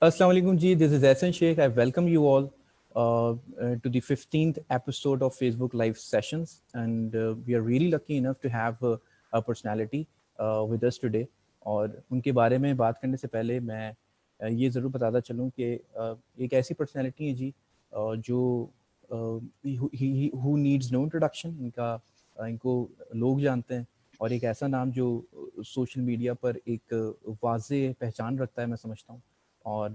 Assalamu alaikum ji, this is Ehsan Sheikh. I welcome you all to the 15th episode of Facebook Live Sessions. And we are really lucky enough to have a personality with us today. और उनके बारे में बात करने से पहले मैं ये ज़रूर बताता चलूँ कि एक ऐसी पर्सनालिटी है जी जो who needs no introduction, इनको लोग जानते हैं और एक ऐसा नाम जो सोशल मीडिया पर एक वाज़े पहचान रखता है मैं समझता हूँ. Or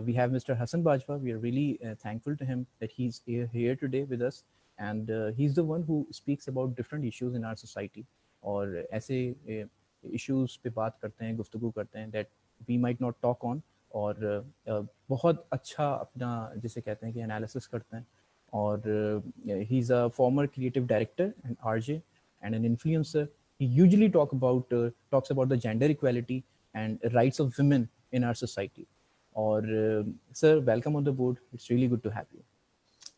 we have Mr. Hassan Bajwa. We are really thankful to him that he's here today with us, and he's the one who speaks about different issues in our society. और ऐसे issues पे बात करते हैं, गुफ्तगू करते हैं that we might not talk on. और बहुत अच्छा अपना जिसे कहते हैं कि analysis करते हैं. और he's a former creative director and RJ and an influencer. He usually talks about the gender equality and rights of women in our society. Or sir, welcome on the board. It's really good to have you.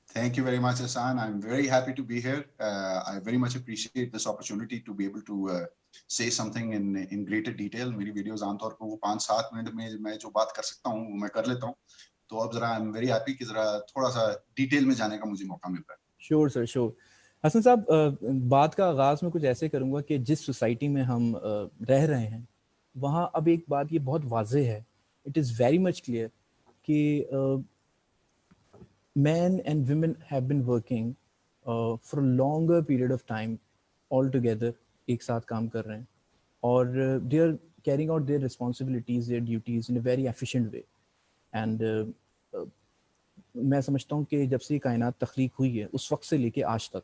Thank you very much, Hassan. I'm very happy to be here. I very much appreciate this opportunity to be able to say something in greater detail. मेरी videos आमतौर पर वो 5-7 minute में मैं जो बात कर सकता हूँ वो मैं कर लेता हूँ. तो अब जरा I'm very happy कि जरा थोड़ा सा डिटेल में जाने का मुझे मौका मिल रहा है. Sure sir, sure. हसन साहब, बात का आगाज में कुछ ऐसे करूँगा कि जिस सोसाइटी में हम रह रहे हैं वहाँ अब एक बात ये बहुत वाज़े है. It is very much clear कि men and women have been working for a longer period of time all together, एक साथ काम कर रहे हैं और they are carrying out their responsibilities, their duties in a very efficient way. And मैं समझता हूँ कि जब से कायनात तख्लीक हुई है उस वक्त से लेके आज तक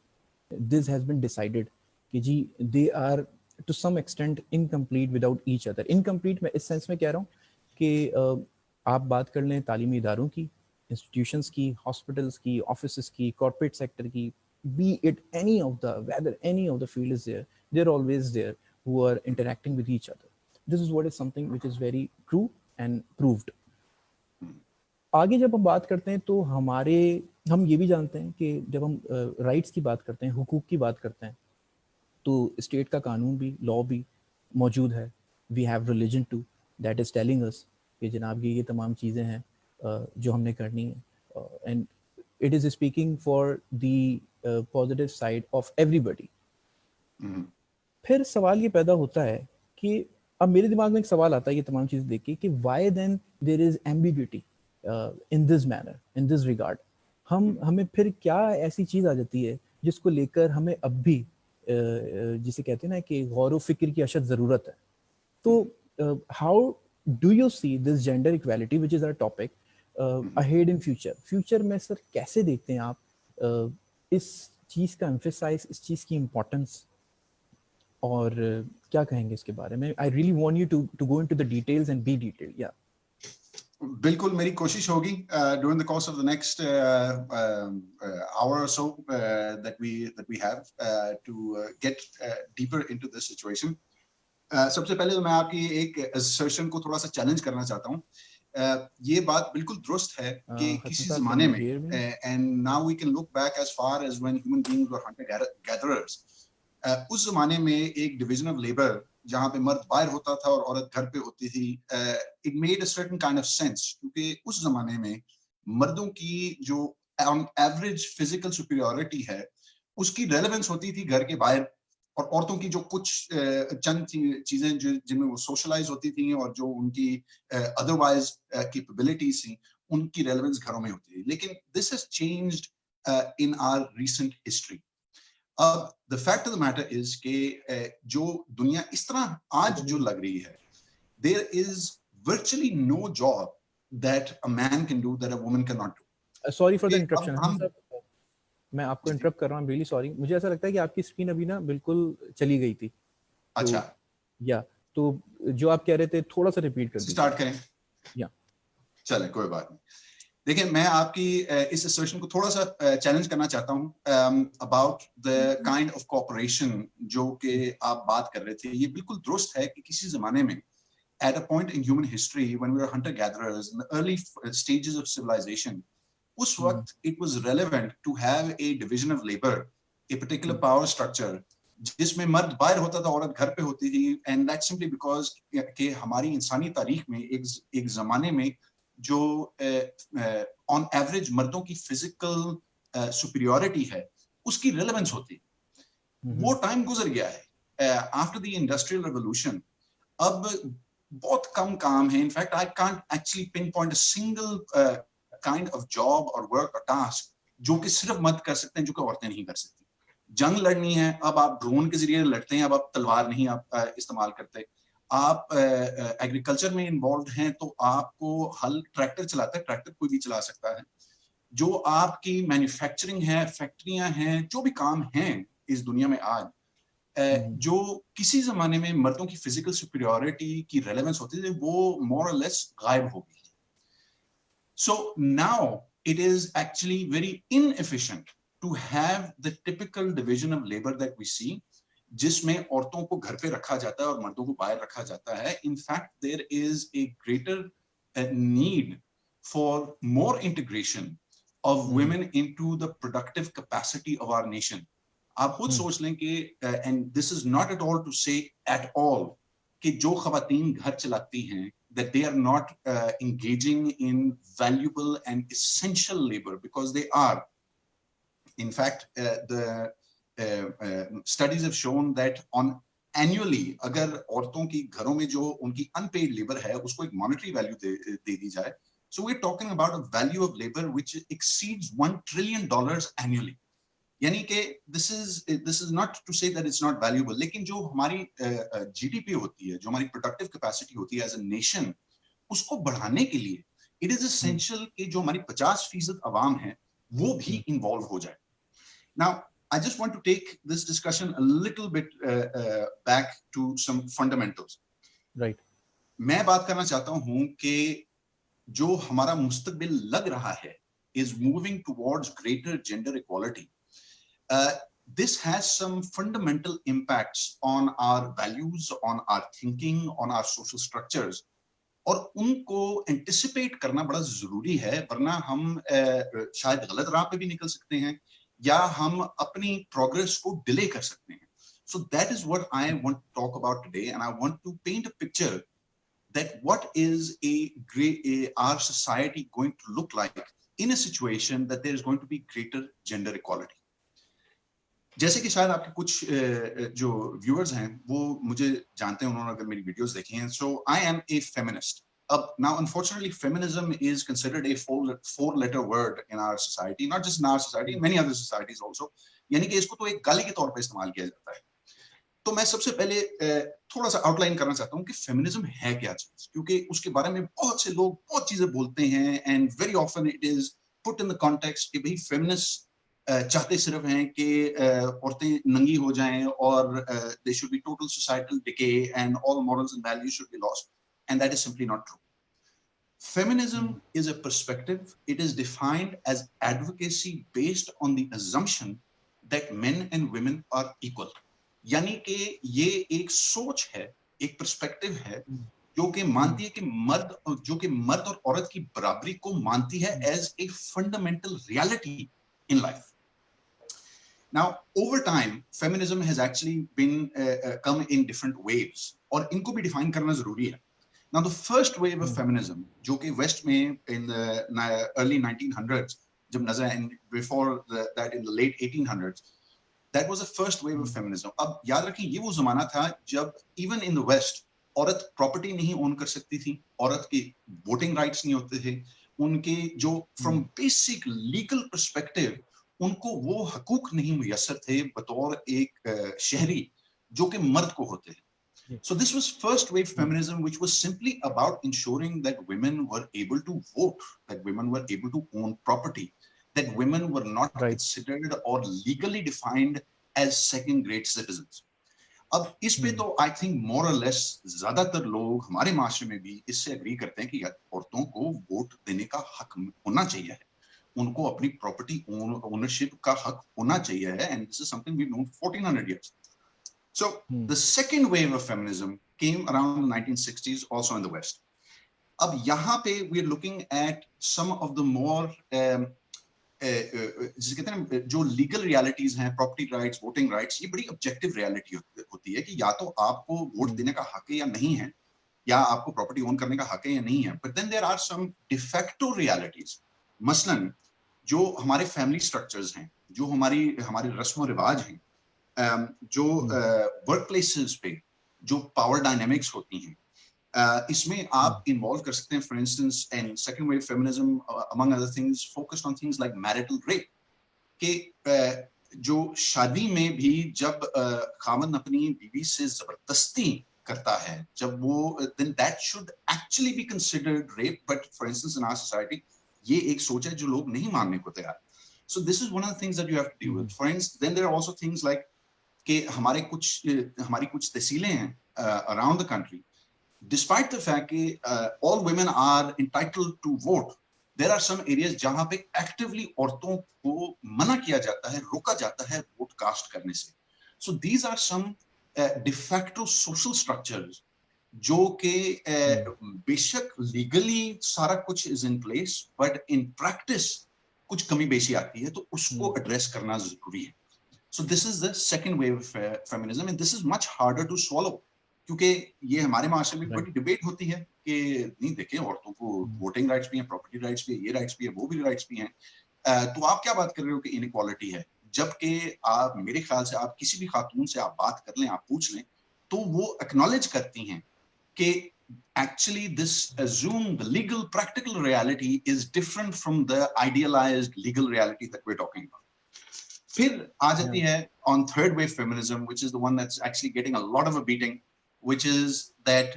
this has been decided कि जी they are to some extent incomplete without each other. Incomplete मैं इस सेंस में कह रहा हूँ कि आप बात कर लें तालीमी इदारों की, इंस्टीट्यूशंस की, हॉस्पिटल्स की, ऑफिसेस की, कॉर्पोरेट सेक्टर की, be it whether any of the field is there, they're always there who are interacting with each other. This is what is something which is very true and proved. आगे जब हम बात करते हैं तो हम ये भी जानते हैं कि जब हम राइट्स की बात करते हैं, हुकूक की बात करते हैं, तो स्टेट का कानून भी, लॉ भी मौजूद है. We have religion too that is telling us कि जनाब ये तमाम चीज़ें हैं जो हमने करनी है. And it is speaking for the positive side of everybody. फिर सवाल ये पैदा होता है कि अब मेरे दिमाग में एक सवाल आता है ये तमाम चीज़ें देख के कि why then there is ambiguity in this manner, in this regard. हमें फिर क्या ऐसी चीज़ आ जाती है जिसको लेकर हमें अब भी जिसे कहते हैं ना कि गौर व फिक्र की अशद ज़रूरत है. तो how do you see this gender equality which is our topic ahead in future में सर कैसे देखते हैं आप इस चीज़ का एम्फेसाइज, इस चीज़ की इम्पोर्टेंस, और क्या कहेंगे इसके बारे में? I really want you to go into the details and be detailed. या बिल्कुल मेरी कोशिश होगी during the course of the next hour or so that we have to get deeper into this situation. सबसे पहले तो मैं आपकी एक assertion को थोड़ा सा चैलेंज करना चाहता हूँ. ये बात बिल्कुल दुरुस्त है कि किसी ज़माने में, and now we can look back as far as when human beings were hunter gatherers. उस ज़माने में एक division of labor जहाँ पे मर्द बाहर होता था और औरत घर पे होती थी, it made a certain kind of sense क्योंकि उस ज़माने में मर्दों की जो on average physical superiority है उसकी relevance होती थी घर के बाहर, और औरतों की जो कुछ चंद चीजें जिनमें वो socialize होती थी और जो उनकी otherwise capabilities थी उनकी relevance घरों में होती थी. लेकिन this has changed in our recent history. अब the fact of the matter is कि जो दुनिया इस तरह आज जो लग रही है, there is virtually no job that a man can do that a woman cannot do. Sorry for the interruption. मैं आपको इंटरप्ट कर रहा हूँ, रियली सॉरी. मुझे ऐसा लगता है कि आपकी स्क्रीन अभी ना बिल्कुल चली गई थी. अच्छा. या तो जो आप कह रहे थे थोड़ा सा रिपीट कर दीजिए. स्टार्ट करें. या चले, कोई बात नहीं. देखिए, मैं आपकी इस असर्शन को थोड़ा सा चैलेंज करना चाहता हूँ about the kind of cooperation जो कि आप बात कर रहे थे. ये बिल्कुल दुरुस्त है कि किसी जमाने में at a point in human history when we were hunter gatherers in the early stages of civilization, उस वक्त it was relevant to have a division of labor, a particular power structure जिसमें मर्द बाहर होता था, औरत घर पे होती थी. and that's simply because कि हमारी इंसानी तारीख में एक जमाने में जो ऑन एवरेज मर्दों की फिजिकल सुपीरियरिटी है उसकी रिलेवेंस होती है, वो टाइम गुजर गया है। आफ्टर द इंडस्ट्रियल रेवोल्यूशन अब बहुत कम काम है, in fact I can't actually pin point a single kind of job और वर्क और टास्क जो कि सिर्फ मर्द कर सकते हैं, जो कि औरतें नहीं कर सकती। जंग लड़नी है, अब आप ड्रोन के जरिए लड़ते हैं, अब आप तलवार नहीं आप इस्तेमाल करते। आप एग्रीकल्चर में इन्वॉल्व हैं तो आपको हल ट्रैक्टर चलाता है, ट्रैक्टर कोई भी चला सकता है। जो आपकी मैन्युफैक्चरिंग है, फैक्ट्रियां हैं, जो भी काम हैं इस दुनिया में आज, जो किसी जमाने में मर्दों की फिजिकल सुपीरियरिटी की रेलेवेंस होती थी, वो मोर और लेस गायब हो गई। So now it is actually very inefficient to have the typical division of labor that we see, जिसमें औरतों को घर पे रखा जाता है और मर्दों को बाहर रखा जाता है। In fact, there is a greater need for more integration of women into the productive capacity of our nation. आप खुद सोच लें कि and this is not at all to say at all कि जो खवातीन घर चलाती हैं, that they are not engaging in valuable and essential labor, because they are. In fact, the studies have shown that on annually अगर औरतों की घरों में जो उनकी unpaid labor है उसको एक monetary value दे दी जाए, so we're talking about a value of labor which exceeds $1 trillion annually. यानी कि this is not to say that it's not valuable, लेकिन जो हमारी GDP होती है, जो हमारी प्रोडक्टिव कैपेसिटी होती है एज अ नेशन, उसको बढ़ाने के लिए इट इज एसेंशियल कि जो हमारी 50% अवाम है वो भी इन्वॉल्व हो जाए। Now I just want to take this discussion a little bit back to some fundamentals. Right. मैं बात करना चाहता हूं कि जो हमारा मुस्तकबिल लग रहा है is moving towards greater gender equality. This has some fundamental impacts on our values, on our thinking, on our social structures. और उनको एंटिसिपेट करना बड़ा जरूरी है, वरना हम शायद गलत राह पे भी निकल सकते हैं या हम अपनी प्रोग्रेस को डिले कर सकते हैं। So that is what I want to talk about today, and I want to paint a picture that what is our society going to look like in a situation that there is going to be greater gender equality. जैसे कि शायद आपके कुछ जो viewers हैं वो मुझे जानते हैं, उन्होंने अगर मेरी वीडियोस देखी हैं। So I am a feminist. अब now unfortunately feminism is considered a four letter word in our society, not just in our society, in many other societies also. यानी कि इसको तो एक गाली के तौर पे इस्तेमाल किया जाता है। तो मैं सबसे पहले थोड़ा सा आउटलाइन करना चाहता हूँ कि फेमिनिज्म है क्या चीज, क्योंकि उसके बारे में बहुत से लोग बहुत चीजें बोलते हैं and very often it is put in the context कि भाई फेमिनिस्ट चाहते सिर्फ हैं कि औरतें नंगी हो जाएं और they should be total societal decay and all morals and values should be lost, and that is simply not true. Feminism is a perspective. It is defined as advocacy based on the assumption that men and women are equal. यानी कि ये एक सोच है, एक perspective है जो कि मानती है कि मर्द और औरत की बराबरी को मानती है as a fundamental reality in life. Now, over time, feminism has actually been come in different waves, और इनको भी define करना जरूरी है. Now, the first wave of feminism, जो कि West में in the early 1900s, जब नजर, and before that in the late 1800s, that was the first wave of feminism. अब याद रखें ये वो जमाना था जब even in the West औरत प्रॉपर्टी नहीं ओन कर सकती थी, औरत के वोटिंग राइट्स नहीं होते थे, उनके जो फ्रॉम बेसिक लीगल पर्सपेक्टिव उनको वो हकूक नहीं मुयस्सर थे बतौर एक शहरी जो कि मर्द को होते हैं. So this was first wave feminism, which was simply about ensuring that women were able to vote, that women were able to own property, that women were not considered or legally defined as second-grade citizens. अब इस पे तो I think more और less ज्यादातर लोग हमारे माशरे में भी इससे एग्री करते हैं कि औरतों को वोट देने का हक होना चाहिए है, उनको अपनी प्रॉपर्टी ओनरशिप का हक होना चाहिए है, and this is something we known 1400 years. So the second wave of feminism came around the 1960s, also in the West. अब यहाँ पे we are looking at some of the more जिसे कहते हैं जो लीगल रियलिटीज हैं, property rights, voting rights, ये बड़ी ऑब्जेक्टिव रियलिटी होती है कि या तो आपको वोट देने का हक है या नहीं है, या आपको प्रॉपर्टी ओन करने का हक है या नहीं है, but then there are some de facto realities. मसलन जो हमारे फैमिली स्ट्रक्चर्स हैं, जो हमारे रस्म रिवाज हैं, जो वर्क प्लेसेस पे जो पावर डायनेमिक्स होती हैं, इसमें आप इन्वॉल्व कर सकते हैं। For instance and second wave feminism among other things focused on things like marital rape, के जो शादी में भी जब खामन अपनी बीवी से जबरदस्ती करता है, जब वो then that should actually be considered rape, but for instance in our society ये एक सोच है जो लोग नहीं मानने को तैयार। So this is one of the things that you have to deal with. For instance, then there are also things like कि हमारी कुछ तहसीलें हैं around the country, despite the fact that all women are entitled to vote, there are some areas जहां पे actively औरतों को मना किया जाता है, रोका जाता है वोट कास्ट करने से। So these are some de facto social structures जो कि बेशक लीगली सारा कुछ is in place, but in practice कुछ कमी बेशी आती है, तो उसको एड्रेस करना जरूरी है। So this is the second wave of feminism, and this is much harder to swallow, क्योंकि ये हमारे माशरे में बड़ी डिबेट होती है कि नहीं देखें औरतों को वोटिंग राइट्स भी हैं, प्रॉपर्टी राइट्स भी है, ये राइट्स भी है, वो भी राइट्स भी हैं, तो आप क्या बात कर रहे हो कि इनइक्वालिटी है, जबकि आप मेरे ख्याल से आप किसी भी खातून से आप बात कर लें, आप पूछ लें, तो वो एक्नॉलेज करती हैं कि actually this assume the legal practical reality is different from the idealized legal reality that we're talking about. फिर आ जाती है on third wave feminism, which is the one that's actually getting a lot of a beating, which is that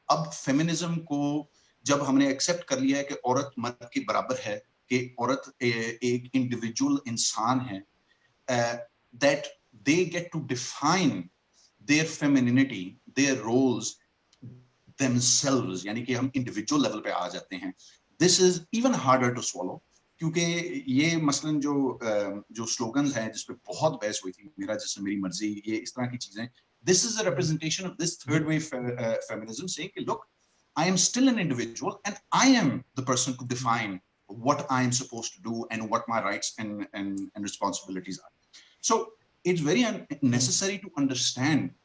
अब feminism को जब हमने accept कर लिया है कि औरत मर्द के बराबर है, कि औरत एक individual इंसान है, that they get to define their femininity, their roles themselves, यानी कि हम individual level पे आ जाते हैं। This is even harder to swallow, क्योंकि ये मसलन जो स्लोगन्स हैं जिस पे बहुत बहस हुई थी, मेरा जैसे मेरी मर्जी, ये इस तरह की चीजें, this is a representation of this third wave feminism saying कि look, I am still an individual and I am the person to define what I am supposed to do and what my rights and responsibilities are. So it's very necessary to understand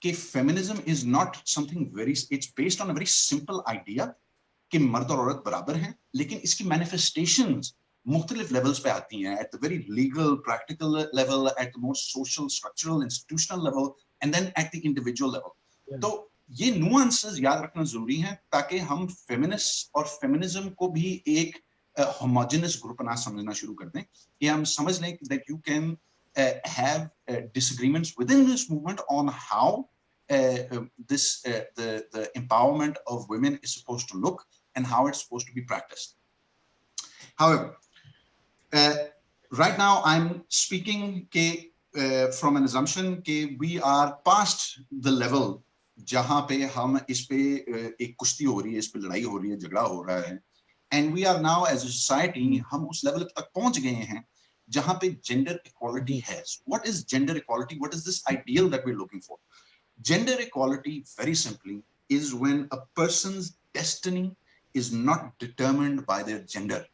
कि feminism is not something very, it's based on a very simple idea कि मर्द और औरत बराबर हैं, लेकिन इसकी manifestations मुख्तलिफ लेवल्स पे आती हैं, at the very legal, practical level, at the more social, structural, institutional level, and then at the individual level. तो ये nuances याद रखना जरूरी है ताकि हम feminists और feminism को भी एक homogeneous group ना समझना शुरू कर दें, कि हम समझ लें that you can have disagreements within this movement on how the empowerment of women is supposed to look and how it's supposed to be practiced. However, right now I'm speaking from an assumption कि we are past the level जहाँ पे हम इस पे एक कुश्ती हो रही है, इस पे लड़ाई हो रही है, झगड़ा हो रहा है, and we are now as a society हम उस level तक पहुंच गए हैं जहाँ पे gender equality has. What is gender equality? What is this ideal that we're looking for? Gender equality, very simply, is when a person's destiny is not determined by their gender.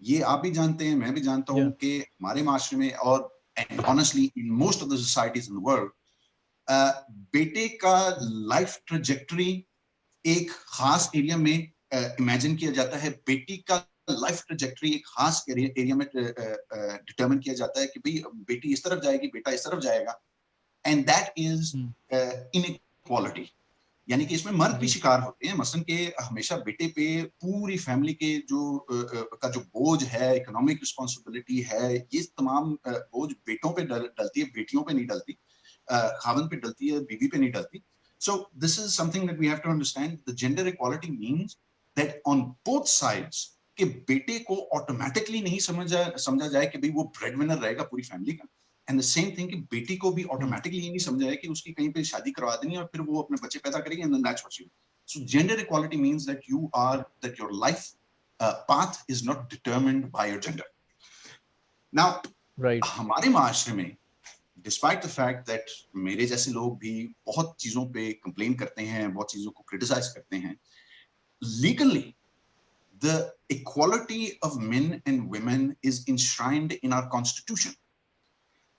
ये आप भी जानते हैं, मैं भी जानता हूँ कि हमारे माशरे में और and honestly in most of the societies in the world, बेटे का लाइफ ट्रेजेक्टरी एक खास एरिया में इमेजिन किया जाता है, बेटी का लाइफ ट्रेजेक्टरी एक खास एरिया में डिटरमिन किया जाता है कि भाई बेटी इस तरफ जाएगी, बेटा इस तरफ जाएगा, and that is inequality. यानी कि इसमें मर्द भी शिकार होते हैं, मसलन के हमेशा बेटे पे पूरी फैमिली के का जो बोझ है, इकोनॉमिक रिस्पॉन्सिबिलिटी है, ये तमाम बोझ बेटों पे डलती है, बेटियों पे नहीं डलती, खावंद पे डलती है, बीवी पे नहीं डलती. So this is something that we have to understand. The gender equality means that on both sides कि बेटे को ऑटोमेटिकली नहीं समझा जाए कि भाई वो ब्रेडविनर रहेगा पूरी फैमिली का, एंड द सेम थिंग कि बेटी को भी ऑटोमेटिकली ये नहीं समझा जाए कि उसकी कहीं पे शादी करवा देनी और फिर वो अपने बच्चे पैदा करेगी, and then that's what you. So gender equality means that your life path is not determined by your gender. Now, right. हमारे माशरे में डिस्पाइट द फैक्ट दैट मेरे जैसे लोग भी बहुत चीजों पे कंप्लेन करते हैं, बहुत चीजों को क्रिटिसाइज करते हैं, legally the equality of men and women is enshrined in our constitution.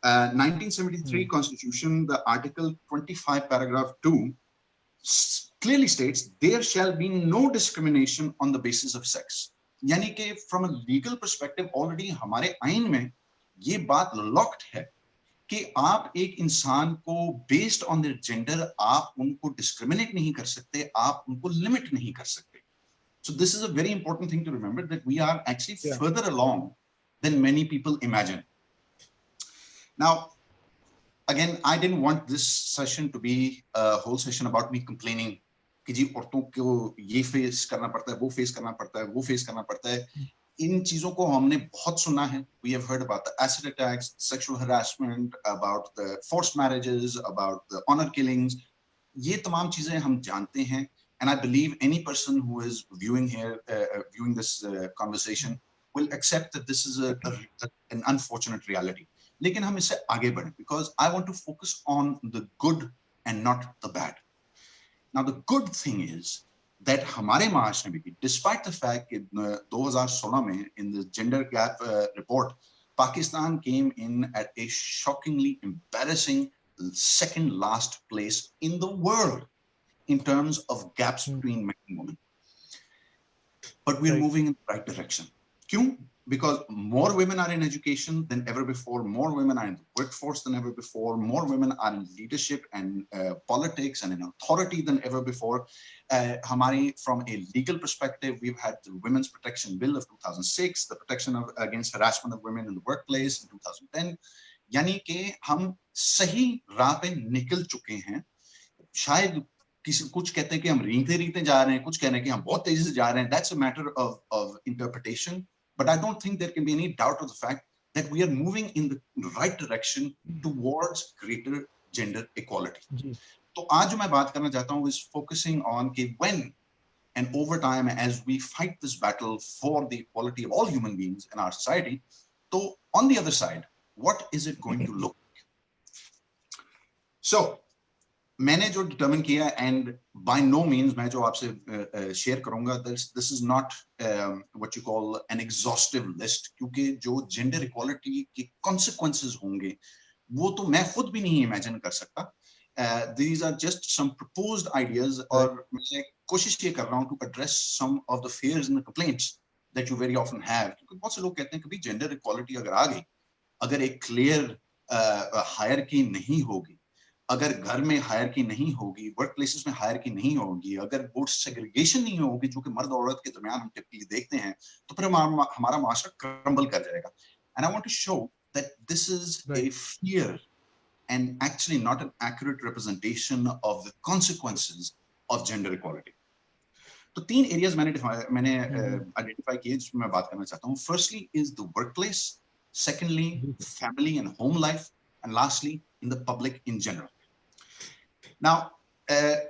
1973 constitution, the article 25 paragraph 2 clearly states there shall be no discrimination on the basis of sex. यानी कि from a legal perspective already हमारे आइन में ये बात locked है कि आप एक इंसान को based on their gender आप उनको discriminate नहीं कर सकते, आप उनको limit नहीं कर सकते. So this is a very important thing to remember, that we are actually further along than many people imagine. Now, again, I didn't want this session to be a whole session about me complaining कि जी औरतों को ये face करना पड़ता है, वो face करना पड़ता है, वो फेस करना पड़ता है. इन चीजों को हमने बहुत सुना है. We have heard about the acid attacks, sexual harassment, about the forced marriages, about the honor killings. ये तमाम चीजें हम जानते हैं. And I believe any person who is viewing here, viewing this conversation, will accept that this is an unfortunate reality. लेकिन हम इससे आगे बढ़ें, because I want to focus on the good and not the bad. Now the good thing is that हमारे माशरे में भी, despite the fact कि 2016 में in the gender gap report, Pakistan came in at a shockingly embarrassing second last place in the world in terms of gaps between men and women. But we're moving in the right direction. Kyun? Because more women are in education than ever before, more women are in the workforce than ever before, more women are in leadership and politics and in authority than ever before. From a legal perspective, we've had the Women's Protection Bill of 2006, the protection against harassment of women in the workplace in 2010. यानी कि हम सही राह पे निकल चुके हैं. शायद कुछ कहते हैं कि हम रीते जा रहे हैं, कुछ कहते हैं कि हम बहुत तेजी से जा रहे हैं. That's a matter of interpretation. But I don't think there can be any doubt of the fact that we are moving in the right direction towards greater gender equality. So आज जो मैं बात करना चाहता हूँ is focusing on कि when and over time as we fight this battle for the equality of all human beings in our society, so on the other side, what is it going to look like? So मैंने जो determine किया, and by no means मैं जो आपसे share करूँगा, this is not what you call an exhaustive list, क्योंकि जो gender equality के consequences होंगे वो तो मैं खुद भी नहीं imagine कर सकता. These are just some proposed ideas, और मैं कोशिश ये कर रहा हूँ to address some of the fears and the complaints that you very often have. क्योंकि बहुत से लोग कहते हैं कि gender equality अगर आ गई, अगर एक clear hierarchy नहीं होगी, अगर घर में हायरकी नहीं होगी, वर्क प्लेसेस में हायरकी नहीं होगी, अगर वोट सेग्रीगेशन नहीं होगी जो कि मर्द और औरत के दरमियान हम टिपिकली देखते हैं, तो फिर हमारा माशरा क्रम्बल कर जाएगा. And I want to show that this is a fear and actually not an accurate representation of the consequences of gender equality. तो तीन एरियाज मैंने आइडेंटिफाई किए जिसमें मैं बात करना चाहता हूँ. Firstly is the workplace, secondly family and home life, and lastly in the public in general. Now,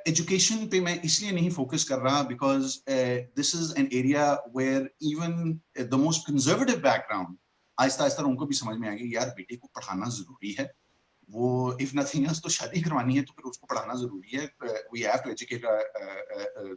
education पे मैं इसलिए नहीं focus कर रहा because this is an area where even the most conservative background आहिस्ता-आहिस्ता उनको भी समझ में आ गई, यार बेटे को पढ़ाना जरूरी है. वो if nothing else तो शादी करवानी है तो फिर उसको पढ़ाना जरूरी है. We have to educate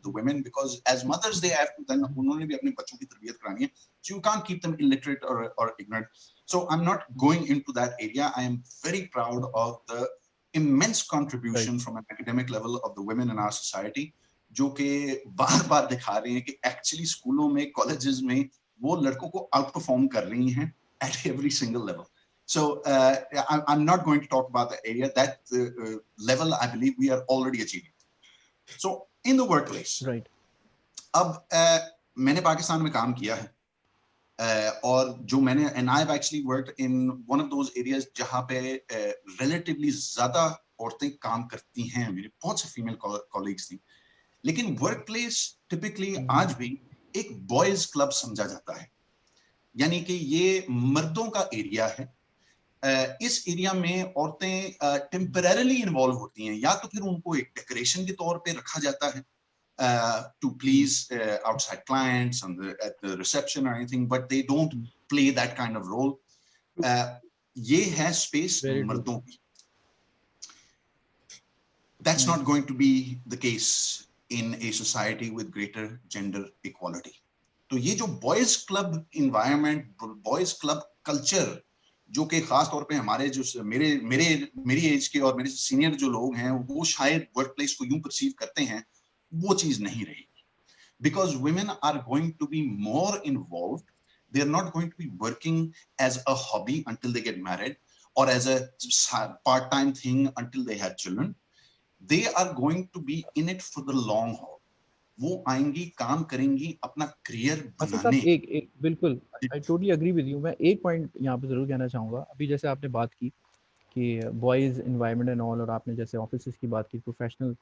the women because as mothers they have to then उन्होंने भी अपने बच्चों की तरबियत करानी है. So you can't keep them illiterate or ignorant. So I'm not going into that area. I am very proud of the immense contribution from an academic level of the women in our society, जो कि बार-बार दिखा रहे हैं कि actually स्कूलों में, colleges में वो लड़कों को outperform कर रही हैं at every single level. So I'm not going to talk about the area. That level I believe we are already achieving. So in the workplace, अब मैंने पाकिस्तान में काम किया है. और जो मैंने and I've actually worked in one of those areas जहाँ पे relatively ज़्यादा औरतें काम करती हैं. मेरे बहुत से female colleagues थी. लेकिन workplace typically आज भी एक boys club समझा जाता है. यानी कि ये मर्दों का एरिया है. इस एरिया में औरतें temporarily involve होती हैं, या तो फिर उनको एक decoration के तौर पे रखा जाता है to please outside clients at the reception or anything, but they don't play that kind of role. ये है space मर्दों की. That's not going to be the case in a society with greater gender equality. तो ये जो boys club environment, boys club culture, जो कि खास तौर पे हमारे जो मेरी एज के और मेरे सीनियर जो लोग हैं वो शायद वर्क प्लेस को यूं परसीव करते हैं वो चीज नहीं रहेगी, because women are going to be more involved. They're not going to be working as a hobby until they get married or as a part-time thing until they have children. They are going to be in it for the long haul. वो आएंगी, काम करेंगी, अपना career Hasan साहब, बनाने। एक एक बिल्कुल, I totally agree with you. मैं एक पॉइंट यहाँ पे ज़रूर कहना चाहूँगा। अभी जैसे आपने बात की कि बॉयज़ इन्वायरमेंट एंड ऑल, और आपने जैसे ऑफिसेज़ की बात की, प्रोफेशनल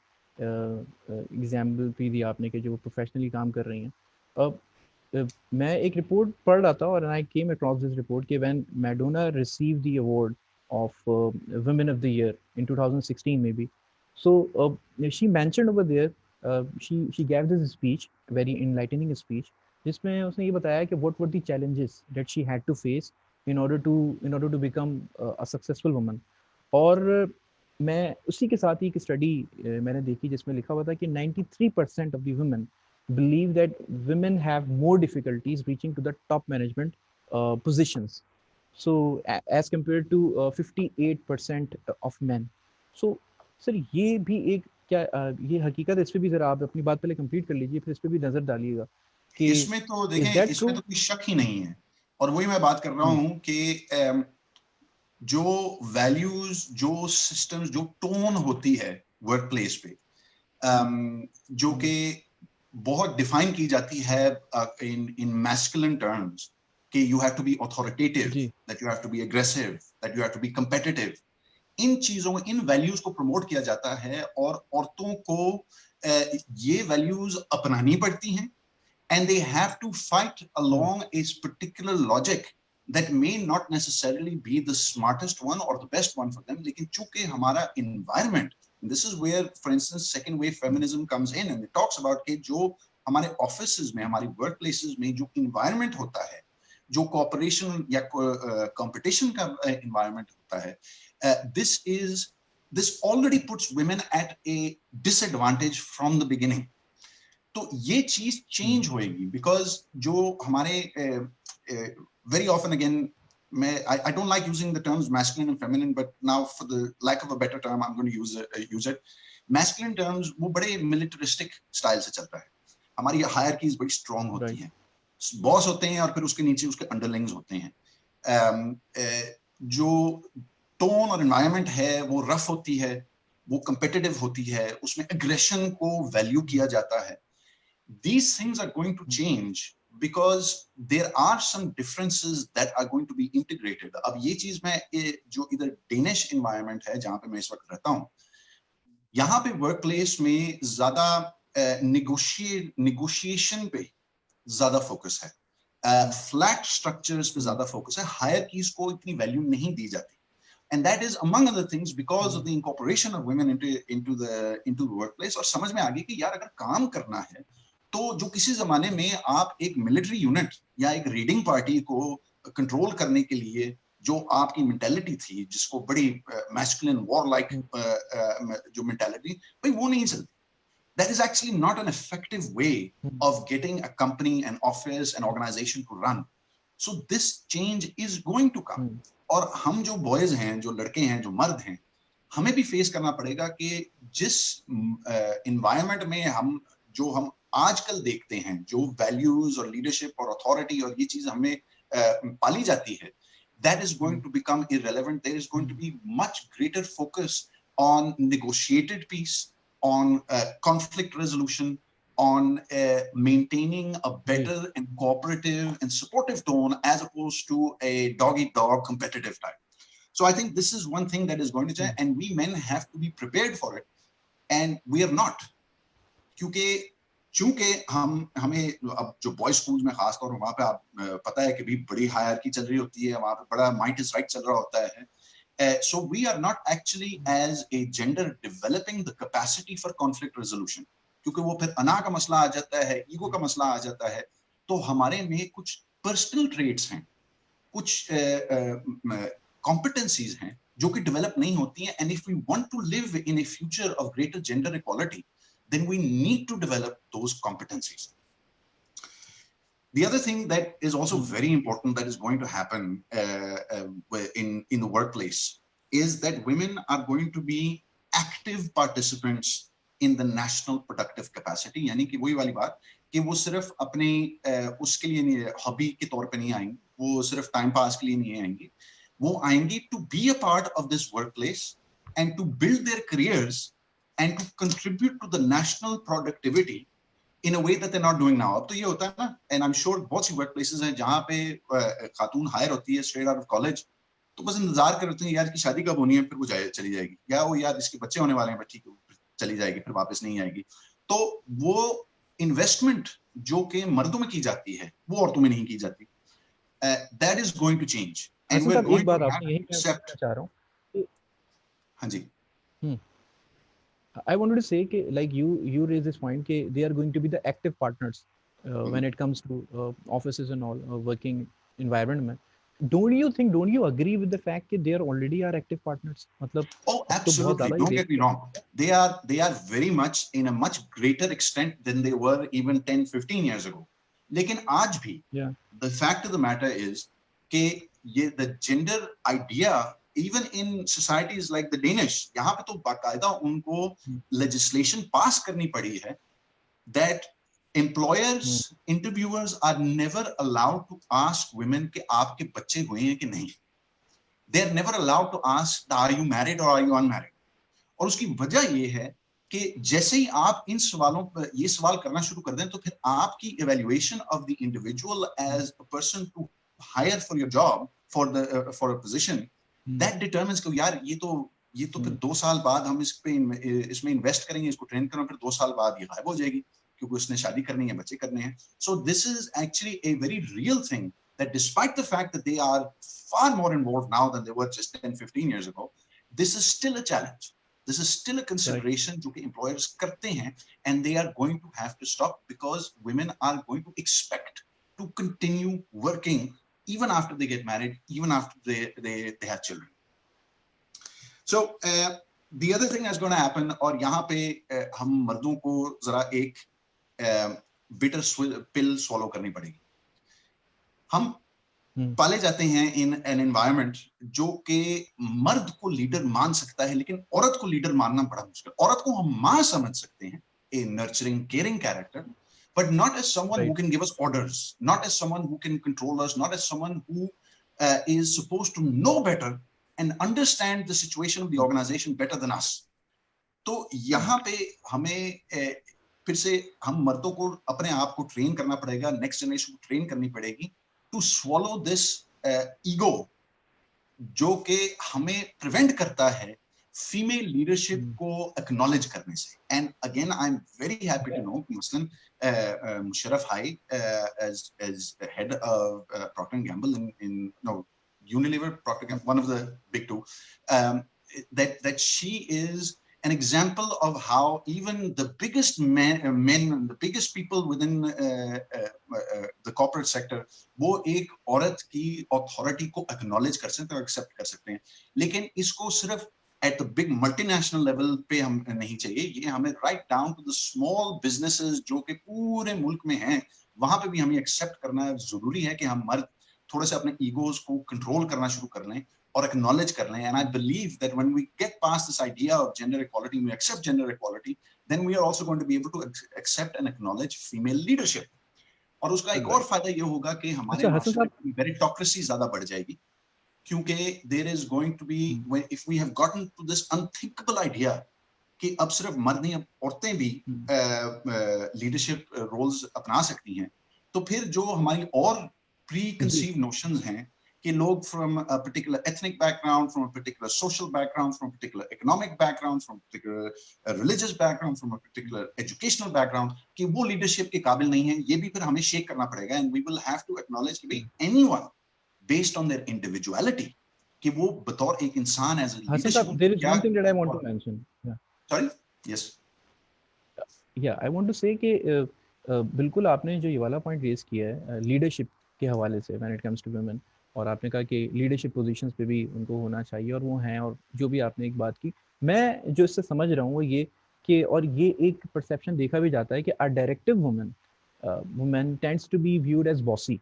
एग्जाम्पल भी दिया आपने कि जो वो प्रोफेशनली काम कर रही हैं। अब मैं एक रिपोर्ट पढ़ रहा था और I came across this report कि when Madonna receive the award of women of the year in 2016 maybe, so she mentioned over there, she gave this speech, very enlightening speech, जिसमें उसने ये बताया कि what were the challenges that she had to face in order to become a successful woman। और मैं उसी के साथ ही एक स्टडी मैंने देखी जिसमें लिखा हुआ था कि 93% of the women believe that women have more difficulties reaching to the top management positions, so as compared to 58% of men। so sir ये भी एक क्या ये हकीकत, इस पे भी जरा आप अपनी बात पहले कंप्लीट कर लीजिए, फिर इस पे भी नजर डालिएगा कि इसमें तो इज देखें, दैट इसमें ट्रू? तो कोई शक ही नहीं है। और वही मैं बात कर रहा हूं कि जो वैल्यूज, जो सिस्टम्स, जो टोन होती है वर्क प्लेस पे, जो कि बहुत डिफाइन की जाती है इन मैस्कुलिन टर्म्स, कि you have to be authoritative, जी that you have to be aggressive, that you have to be competitive, इन चीजों, इन वैल्यूज को प्रमोट किया जाता है और औरतों को ये वैल्यूज अपनानी पड़ती हैं, and they have to fight along a particular logic that may not necessarily be the smartest one or the best one for them, लेकिन चूंकि हमारा environment, this is where for instance second wave feminism comes in and it talks about कि जो हमारे offices में, हमारी work places में जो environment होता है, जो cooperation या competition का environment होता है, this already puts women at a disadvantage from the beginning। तो ये चीज चेंज होएगी, बिकॉज जो हमारे वेरी ऑफन, अगेन मैं I don't like using the terms masculine and feminine, but now for the lack of a better term I'm going to use it। masculine terms वो बड़े मिलिटरिस्टिक style से चलता है, हमारी हायरकीज बड़ी स्ट्रांग होती हैं, बॉस होते हैं और फिर उसके नीचे उसके अंडरलिंग्स होते हैं। जो टोन और एनवायरनमेंट है वो रफ होती है, वो कंपेटिटिव होती है, उसमें एग्रेशन को वैल्यू किया जाता है। These things are going to change because there are some differences that are going to be integrated। अब ये चीज मैं जो इधर डेनिश एनवायरनमेंट है जहां पे मैं इस वक्त रहता हूं, यहाँ पे वर्क प्लेस में ज्यादा निगोशिएशन पे ज्यादा फोकस है, फ्लैट स्ट्रक्चर्स पे ज्यादा फोकस है, हायरकीज को इतनी वैल्यू नहीं दी जाती। And that is among other things because of the incorporation of women into the workplace। और समझ में आ गई कि यार अगर काम करना है तो जो किसी जमाने में आप एक मिलिट्री यूनिट या एक रेडिंग पार्टी को कंट्रोल करने के लिए जो आपकी मेंटालिटी थी, जिसको बड़ी मैस्कुलिन वॉर लाइक जो मेंटालिटी, भाई वो नहीं चलती। That is actually not an effective way of getting a company, an office, an organization to run। So this change is going to come। और हम जो बॉयज हैं, जो लड़के हैं, जो मर्द हैं, हमें भी फेस करना पड़ेगा कि जिस एनवायरनमेंट में हम आजकल देखते हैं, जो वैल्यूज और लीडरशिप और अथॉरिटी और ये चीज हमें पाली जाती है, that is going to become irrelevant। There is going to be much greater focus on negotiated peace, on conflict resolution, on maintaining a better and cooperative and supportive tone as opposed to a dog-eat-dog competitive type। So I think this is one thing that is going to change, and we men have to be prepared for it, and we are not। चूंकि हमें अब जो boys schools में खासतौर पर वहां पे आप पता है कि भी बड़ी हायरार्की चल रही होती है, वहां पे बड़ा माइट इज राइट चल रहा होता है। So we are not actually as a gender developing the capacity for conflict resolution, क्योंकि वो फिर अना का मसला आ जाता है, ईगो का मसला आ जाता है। तो हमारे में कुछ पर्सनल ट्रेट्स हैं, कुछ competencies हैं जो कि डेवलप नहीं होती हैं। And if we want to live in a future of greater gender equality, then we need to develop those competencies। The other thing that is also very important that is going to happen in the workplace is that women are going to be active participants in the national productive capacity, यानी कि वही वाली बात कि वो सिर्फ अपने उसके लिए नहीं, हॉबी के तौर पे नहीं आएंगी, वो सिर्फ टाइम पास के लिए नहीं आएंगी, वो आएंगी to be a part of this workplace and to build their careers and to contribute to the national productivity in a way that they're not doing now. अब तो ये होता है ना, and I'm sure बहुत सी वर्क प्लेसेस हैं जहाँ पे खातून हायर होती है straight out of college, तो बस इंतजार कर रहे हैं यार की शादी कब होनी है, फिर वो चली जाएगी, या वो यार इसके बच्चे होने वाले हैं, ठीक है चली जाएगी, फिर वापस नहीं आएगी। तो वो इन्वेस्टमेंट जो कि मर्दों में की जाती है वो औरतों में नहीं की जाती। That is going to change and we are going to आपने यही मैं चाह रहा हूँ। हाँ जी। I wanted to say कि like you raise this point कि they are going to be the active partners when it comes to offices and all working environment में. Don't you agree with the fact that they are already our active partners? मतलब oh absolutely, don't get me wrong, they are very much in a much greater extent than they were even 10-15 years ago. लेकिन आज भी the fact of the matter is कि ये the gender idea even in societies like the Danish, यहाँ पे तो बाकायदा उनको legislation pass करनी पड़ी है that employers, interviewers are never allowed to ask women कि आपके बच्चे हुए हैं कि नहीं. They are never allowed to ask are you married or are you unmarried. और उसकी वजह ये है कि जैसे ही आप इन सवालों पर ये सवाल करना शुरू कर दें तो फिर आपकी evaluation of the individual as a person to hire for your job for a position that determines कि यार ये तो फिर 2 साल बाद हम इसमें इन्वेस्ट करेंगे, इसको ट्रेन करेंगे, फिर 2 साल बाद ये गायब हो जाएगी क्योंकि उसने शादी करनी है, बच्चे करने हैं. So this is actually a very real thing that despite the fact that they are far more involved now than they were just 10-15 years ago, this is still a challenge. This is still a consideration जो कि employers करते हैं and they are going to have to stop because women are going to expect to continue working even after they get married, even after they have children. So the other thing that's going to happen, और यहाँ पे हम मर्दों को जरा एक bitter pill swallow करनी पड़ेगी. हम पाले जाते हैं in an environment जो कि मर्द को लीडर मान सकता है लेकिन औरत को लीडर मानना बड़ा मुश्किल. औरत को हम माँ समझ सकते हैं, a nurturing, caring character, but not as someone who can give us orders, not as someone who can control us, not as someone who is supposed to know better and understand the situation of the organization better than us. तो यहाँ पे हमें फिर से हम मर्दों को अपने आप को ट्रेन करना पड़ेगा, नेक्स्ट जनरेशन को ट्रेन करनी पड़ेगी to swallow this ego जो कि हमें प्रिवेंट करता है फीमेल लीडरशिप को एक्नॉलेज करने से. And again I am very happy to know मसलन मुशर्रफ हाई as head of Procter & Gamble in Unilever, Procter & Gamble, one of the big two, that she is an example of how even the biggest men and the biggest people within the corporate sector वो एक औरत की authority को acknowledge कर सकते हैं, accept कर सकते हैं. लेकिन इसको सिर्फ at the big multinational level पे हम नहीं चाहिए, ये हमें right down to the small businesses जो कि पूरे मुल्क में हैं, वहाँ पे भी हमें accept करना जरूरी है कि हम मर्द थोड़े से अपने egos को control करना शुरू कर लें और acknowledge कर लें. And I believe that when we get past this idea of gender equality, we accept gender equality, then we are also going to be able to accept and acknowledge female leadership. और उसका एक और फायदा ये होगा कि हमारे meritocracy ज़्यादा बढ़ जाएगी, क्योंकि there is going to be, if we have gotten to this unthinkable idea कि अब सिर्फ मर्द नहीं, अब औरतें भी leadership roles अपना सकती हैं, तो फिर जो हमारी और preconceived notions हैं कि लोग from a particular ethnic background, from a particular social background, from a particular economic background, from a particular religious background, from a particular educational background, कि वो leadership के काबिल नहीं है, ये भी फिर हमें shake करना पड़ेगा. And we will have to acknowledge कि anyone based on their individuality, कि वो बतौर एक इंसान as a leadership. There is one thing that I want to mention. Yeah. Sorry? Yes. Yeah, I want to say कि बिल्कुल आपने जो ये वाला point raise किया है leadership के हवाले से when it comes to women, और आपने कहा कि लीडरशिप पोजीशंस पे भी उनको होना चाहिए और वो हैं, और जो भी आपने एक बात की, मैं जो इससे समझ रहा हूँ वो ये कि, और ये एक परसेप्शन देखा भी जाता है कि a directive woman tends to be viewed as bossy,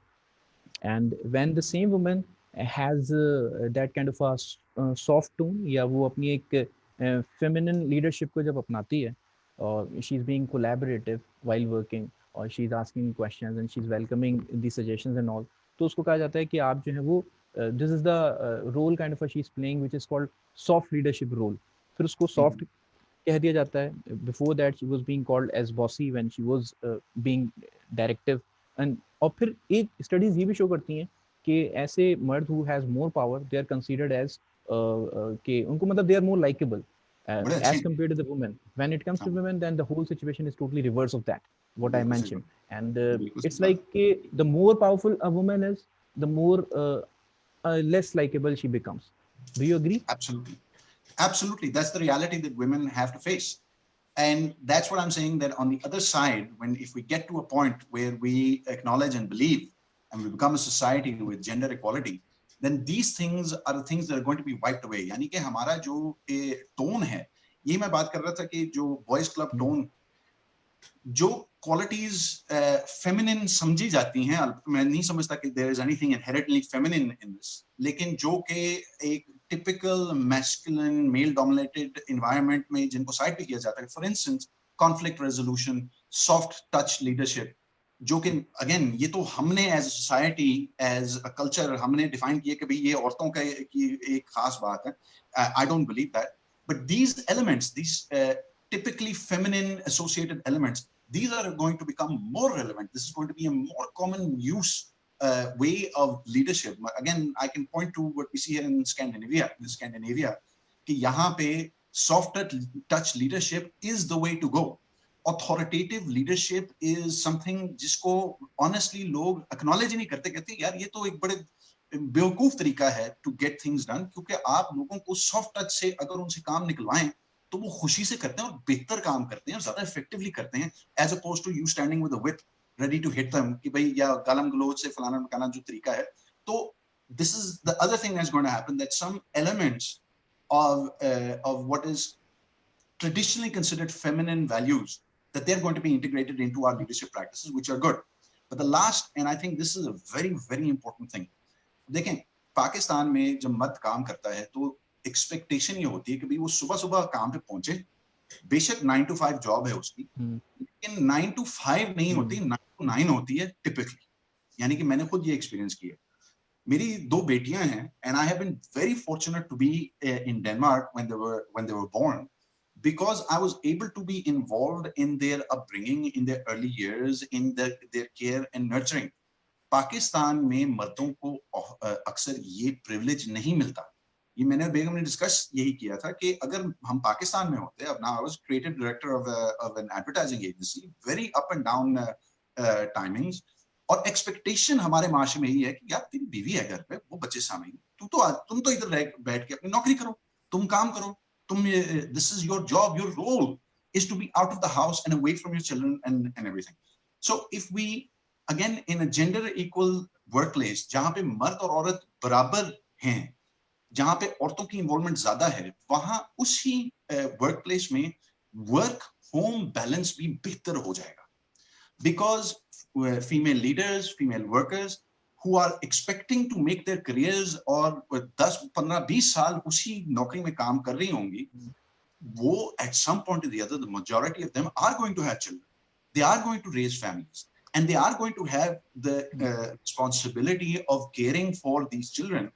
and when the same woman has that kind of a soft tone, या वो अपनी एक फेमिनिन लीडरशिप को जब अपनाती है, or she's being collaborative while working, or she's asking questions and she's welcoming the suggestions and all, तो उसको कहा जाता है कि आप जो है वो this is the role kind of she is playing which is called soft leadership role. फिर उसको सॉफ्ट कह दिया जाता है. Before that she was being called as bossy when she was being directive. And और फिर एक स्टडीज ये भी शो करती हैं कि ऐसे मर्द who has more power they are considered as कि उनको मतलब दे आर मोर लाइकेबल बड़े अच्छे as compared to the women. When it comes to हाँ, women, then the whole situation is totally reverse of that, what I बिल्कुल सही mentioned. बात, And बिल्कुल it's सही बात। like the more powerful a woman is, the more less likable she becomes. Do you agree? Absolutely. Absolutely. That's the reality that women have to face. And that's what I'm saying, that on the other side, when if we get to a point where we acknowledge and believe and we become a society with gender equality, then these things are the things that are going to be wiped away. यानी कि हमारा जो tone है, ये मैं बात कर रहा था कि जो बॉयज क्लब टोन, जो क्वालिटीज फेमिनिन समझी जाती हैं, मैं नहीं समझता कि there is anything inherently feminine in this, लेकिन जो कि एक typical masculine male dominated environment में जिनको साइड पे किया जाता है, for instance conflict resolution, soft touch leadership, जो कि अगेन ये तो हमने as society as a culture हमने डिफाइन किया कि भाई ये औरतों का की एक खास बात है. I don't believe that, but these elements, these typically feminine associated elements, these are going to become more relevant. This is going to be a more common use way of leadership. Again, I can point to what we see here in Scandinavia, कि यहाँ पे soft touch leadership is the way to go. Authoritative leadership is something जिसको honestly लोग acknowledge ही नहीं करते, कहते यार ये तो एक बड़े बेवकूफ तरीका है to get things done, क्योंकि आप लोगों को soft touch से अगर उनसे काम निकलवाएं तो वो खुशी से करते हैं और बेहतर काम करते हैं और ज्यादा इफेक्टिवली करते हैं, as oppose to you standing with a whip ready to hit them कि भाई या गालम गलोच से फलाना मकाना जो तरीका है. तो this is the other thing that's going to happen, that some elements of what is traditionally considered feminine values, that they're going to be integrated into our leadership practices, which are good. But the last, and I think this is a very very important thing, देखें पाकिस्तान में जब मर्द काम करता है तो expectation ये होती है कि भाई वो सुबह सुबह काम पे पहुंचे, बेशक 9 to 5 जॉब है उसकी, लेकिन 9 to 5 नहीं होती, 9 to 9 होती है टिपिकली. यानी कि मैंने खुद ये एक्सपीरियंस किया. मेरी दो बेटियां हैं, and I have been very fortunate to be in Denmark when they were born, because I was able to be involved in their upbringing in their early years, in their care and nurturing. Pakistan में मर्दों को अक्सर ये privilege नहीं मिलता. ये मैंने बेगम ने डिस्कस यही किया था कि अगर हम पाकिस्तान में होते, अब now I was creative director of N advertising agency, very up and down timings, और एक्सपेक्टेशन हमारे माशरे में यही है कि यार तेरी बीवी है घर पे, वो बच्चे सामने, तुम तो इधर बैठ के अपनी नौकरी करो, तुम काम करो, तुम this is your job, your role is to be out of the house and away from your children and everything. So if we again in a gender equal workplace, जहां पे मर्द और औरत बराबर हैं, जहां पे औरतों की इन्वॉल्वमेंट ज्यादा है, वहां उसी वर्क प्लेस में वर्क होम बैलेंस भी बेहतर हो जाएगा. Because female leaders, female workers who are expecting to make their careers और 10, 15, 20 साल उसी नौकरी में काम कर रही होंगी, वो at some point or the other, the majority of them are going to have children. They are going to raise families, and they are going to have the responsibility of caring for these children.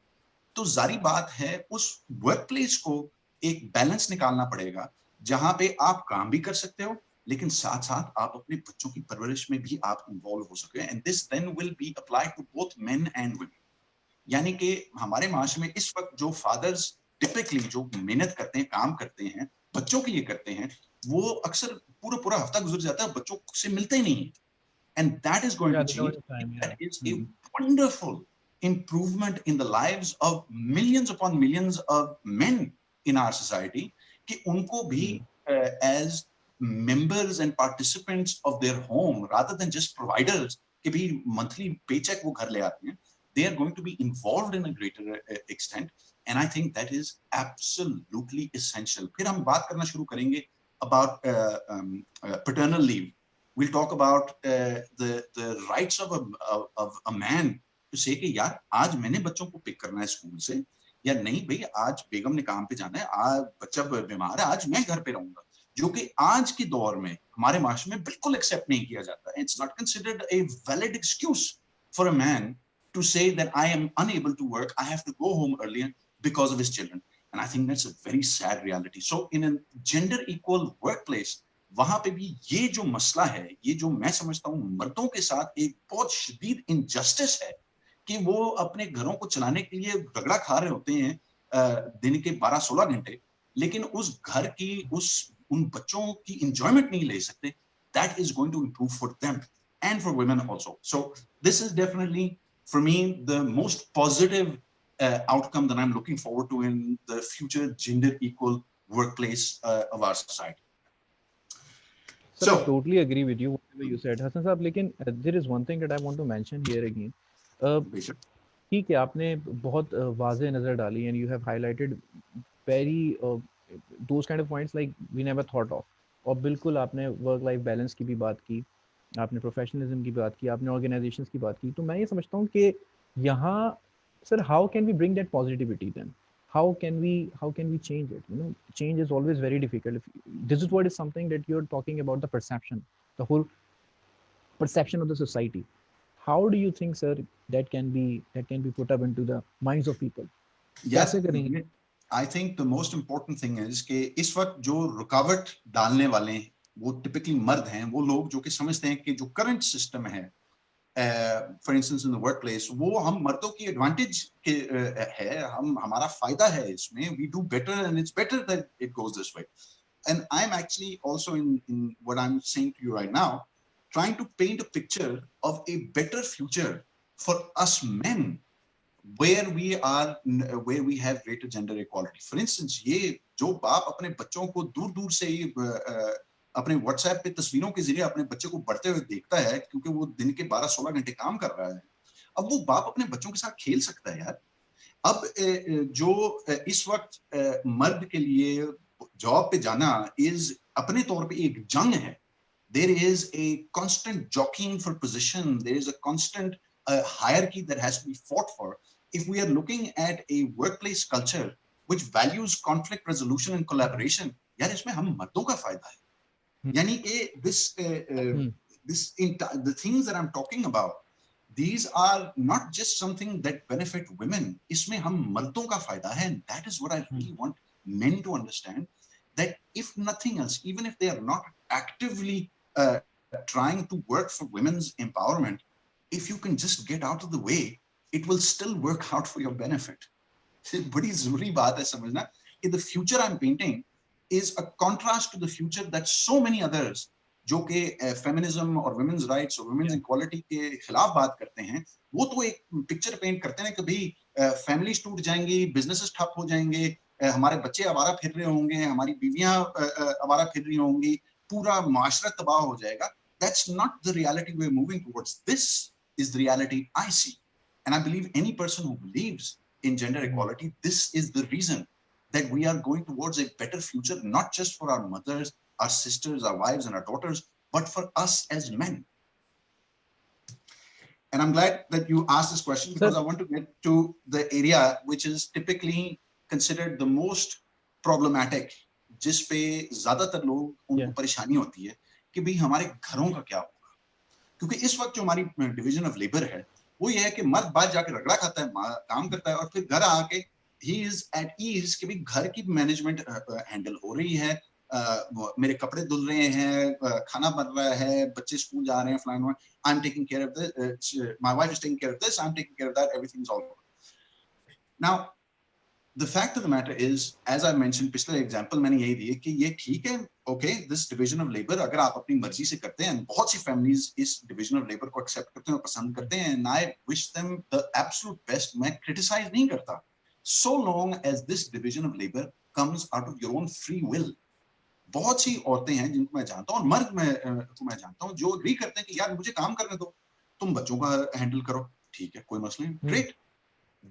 तो जारी बात है उस work place को एक balance निकालना पड़ेगा, जहां पे आप काम भी कर सकते हो, लेकिन साथ साथ आप अपने बच्चों की परवरिश में भी आप इन्वॉल्व हो सके. And this then will be applied to both men and women. यानी कि हमारे माशरे में इस वक्त जो फादर्स टिपिकली जो मेहनत करते हैं, काम करते हैं, बच्चों के लिए करते हैं, वो अक्सर पूरा पूरा हफ्ता गुजर जाता है, बच्चों से मिलते ही नहीं. And that is going to change. That is a wonderful improvement in the lives of millions upon millions of men in our society, कि उनको भी as members and participants of their home, rather than just providers, कि भी monthly paycheck वो घर ले आते हैं, they are going to be involved in a greater extent, and I think that is absolutely essential. फिर हम बात करना शुरू करेंगे about paternal leave. We'll talk about the rights of a man to say कि यार आज मैंने बच्चों को पिक करना है स्कूल से, या नहीं भाई आज बेगम ने काम पे जाना है, आज बच्चा बीमार है, आज मैं घर पे रहूंगा. जो कि आज के दौर में हमारे माशरे में बिल्कुल एक्सेप्ट नहीं किया जाता. It's not considered a valid excuse for a man to say that I am unable to work, I have to go home earlier because of his children. And I think that's a very sad reality. So in a gender equal workplace, वहां पे भी ये जो मसला है, ये जो मैं समझता हूँ मर्दों के साथ एक बहुत शदीद इनजस्टिस है कि वो अपने घरों को चलाने के लिए रगड़ा खा रहे होते हैं दिन के 12-16 घंटे, लेकिन उस घर की उन बच्चों की एंजॉयमेंट नहीं ले सकते. That is going to improve for them and for women also. So this is definitely for me the most positive outcome that I'm looking forward to in the future gender equal workplace of our society. Sir, I totally agree with you whatever you said, Hassan साहब. लेकिन there is one thing that I want to mention here again. ठीक है, आपने बहुत वाज़ेह नज़र डाली and you have highlighted very those kind of points like we never thought of. और बिल्कुल आपने वर्क लाइफ बैलेंस की भी बात की, आपने प्रोफेशनलिज्म की बात की, आपने ऑर्गेनाइजेशंस की बात की. तो मैं ये समझता हूँ कि यहाँ sir how can we bring that positivity then? how can we change it? Change is always very difficult. This is what is something that you're talking about, the perception, the whole perception of the society. How do you think, sir, that can be put up into the minds of people? कैसे करेंगे? I think the most important thing is कि इस वक्त जो रुकावट डालने वाले हैं वो टिपिकली मर्द हैं, वो लोग जो कि समझते हैं कि जो करंट सिस्टम है for instance in the work place, वो हम मर्दों की एडवांटेज के है, हमारा फायदा है इसमें, we do better and it's better that it goes this way. And I'm actually also in what I'm saying to you right now, trying to paint a picture of a better future for us men, where we have greater gender equality. For instance, ये जो बाप अपने बच्चों को दूर दूर से अपने व्हाट्सएप पे तस्वीरों के जरिए अपने बच्चे को बढ़ते हुए देखता है, क्योंकि वो दिन के 12-16 घंटे काम कर रहा है, अब वो बाप अपने बच्चों के साथ खेल सकता है यार. अब जो इस वक्त मर्द के लिए जॉब पे जाना इज अपने तौर पे एक जंग है. There is a constant jockeying for position. There is a constant hierarchy that has to be fought for. If we are looking at a workplace culture which values conflict resolution and collaboration, यार इसमें हम मर्दों का फायदा है. यानी कि the things that I'm talking about, these are not just something that benefit women. इसमें हम मर्दों का फायदा है. And that is what I really want men to understand, that if nothing else, even if they are not actively trying to work for women's empowerment, if you can just get out of the way, it will still work out for your benefit. बड़ी जरूरी बात है समझना कि the future I'm painting is a contrast to the future that so many others जो कि feminism और women's rights और वुमेन्स इक्वालिटी के खिलाफ बात करते हैं, वो तो एक पिक्चर पेंट करते हैं कि भाई फैमिलीज टूट जाएंगी, बिजनेसेस ठप हो जाएंगे, हमारे बच्चे आवारा फिर रहे होंगे, हमारी बीवियां आवारा फिर रही होंगी, पूरा माशरा तबाह हो जाएगा. That's not the reality we're moving towards. This is the reality I see. And I believe any person who believes in gender equality, this is the reason that we are going towards a better future, not just for our mothers, our sisters, our wives, and our daughters, but for us as men. And I'm glad that you asked this question, because I want to get to the area which is typically considered the most problematic, जिस पे ज्यादातर लोग उनको परेशानी होती है कि भाई हमारे घरों का क्या होगा. क्योंकि इस वक्त जो हमारी डिवीजन ऑफ लेबर है वो ये है कि मर्द बाहर जाके रगड़ा खाता है, काम करता है, और फिर घर आके he is at ease कि भाई घर की मैनेजमेंट हैंडल हो रही है, मेरे कपड़े धुल रहे हैं, खाना बन रहा है, बच्चे स्कूल जा रहे हैं, फलाना, I'm taking care of this, my wife is taking care of this, I'm taking care of that, everything's all good. Now the fact of the matter is, as I mentioned, पिछले example मैंने यही दिए कि ये ठीक है, okay, this division of labour अगर आप अपनी मर्जी से करते हैं, बहुत सी फैमिलीज इस डिवीजन ऑफ लेबर को एक्सेप्ट करते हैं और पसंद करते हैं, and I wish them the absolute best. मैं क्रिटिसाइज नहीं करता, so long as this division of labor comes out of your own free will. बहुत सी औरतें हैं जिनको मैं जानता हूं और मर्द को मैं जानता हूं जो एग्री करते हैं कि यार मुझे काम करने दो, तुम बच्चों का हैंडल करो, ठीक है, कोई मसला नहीं, great.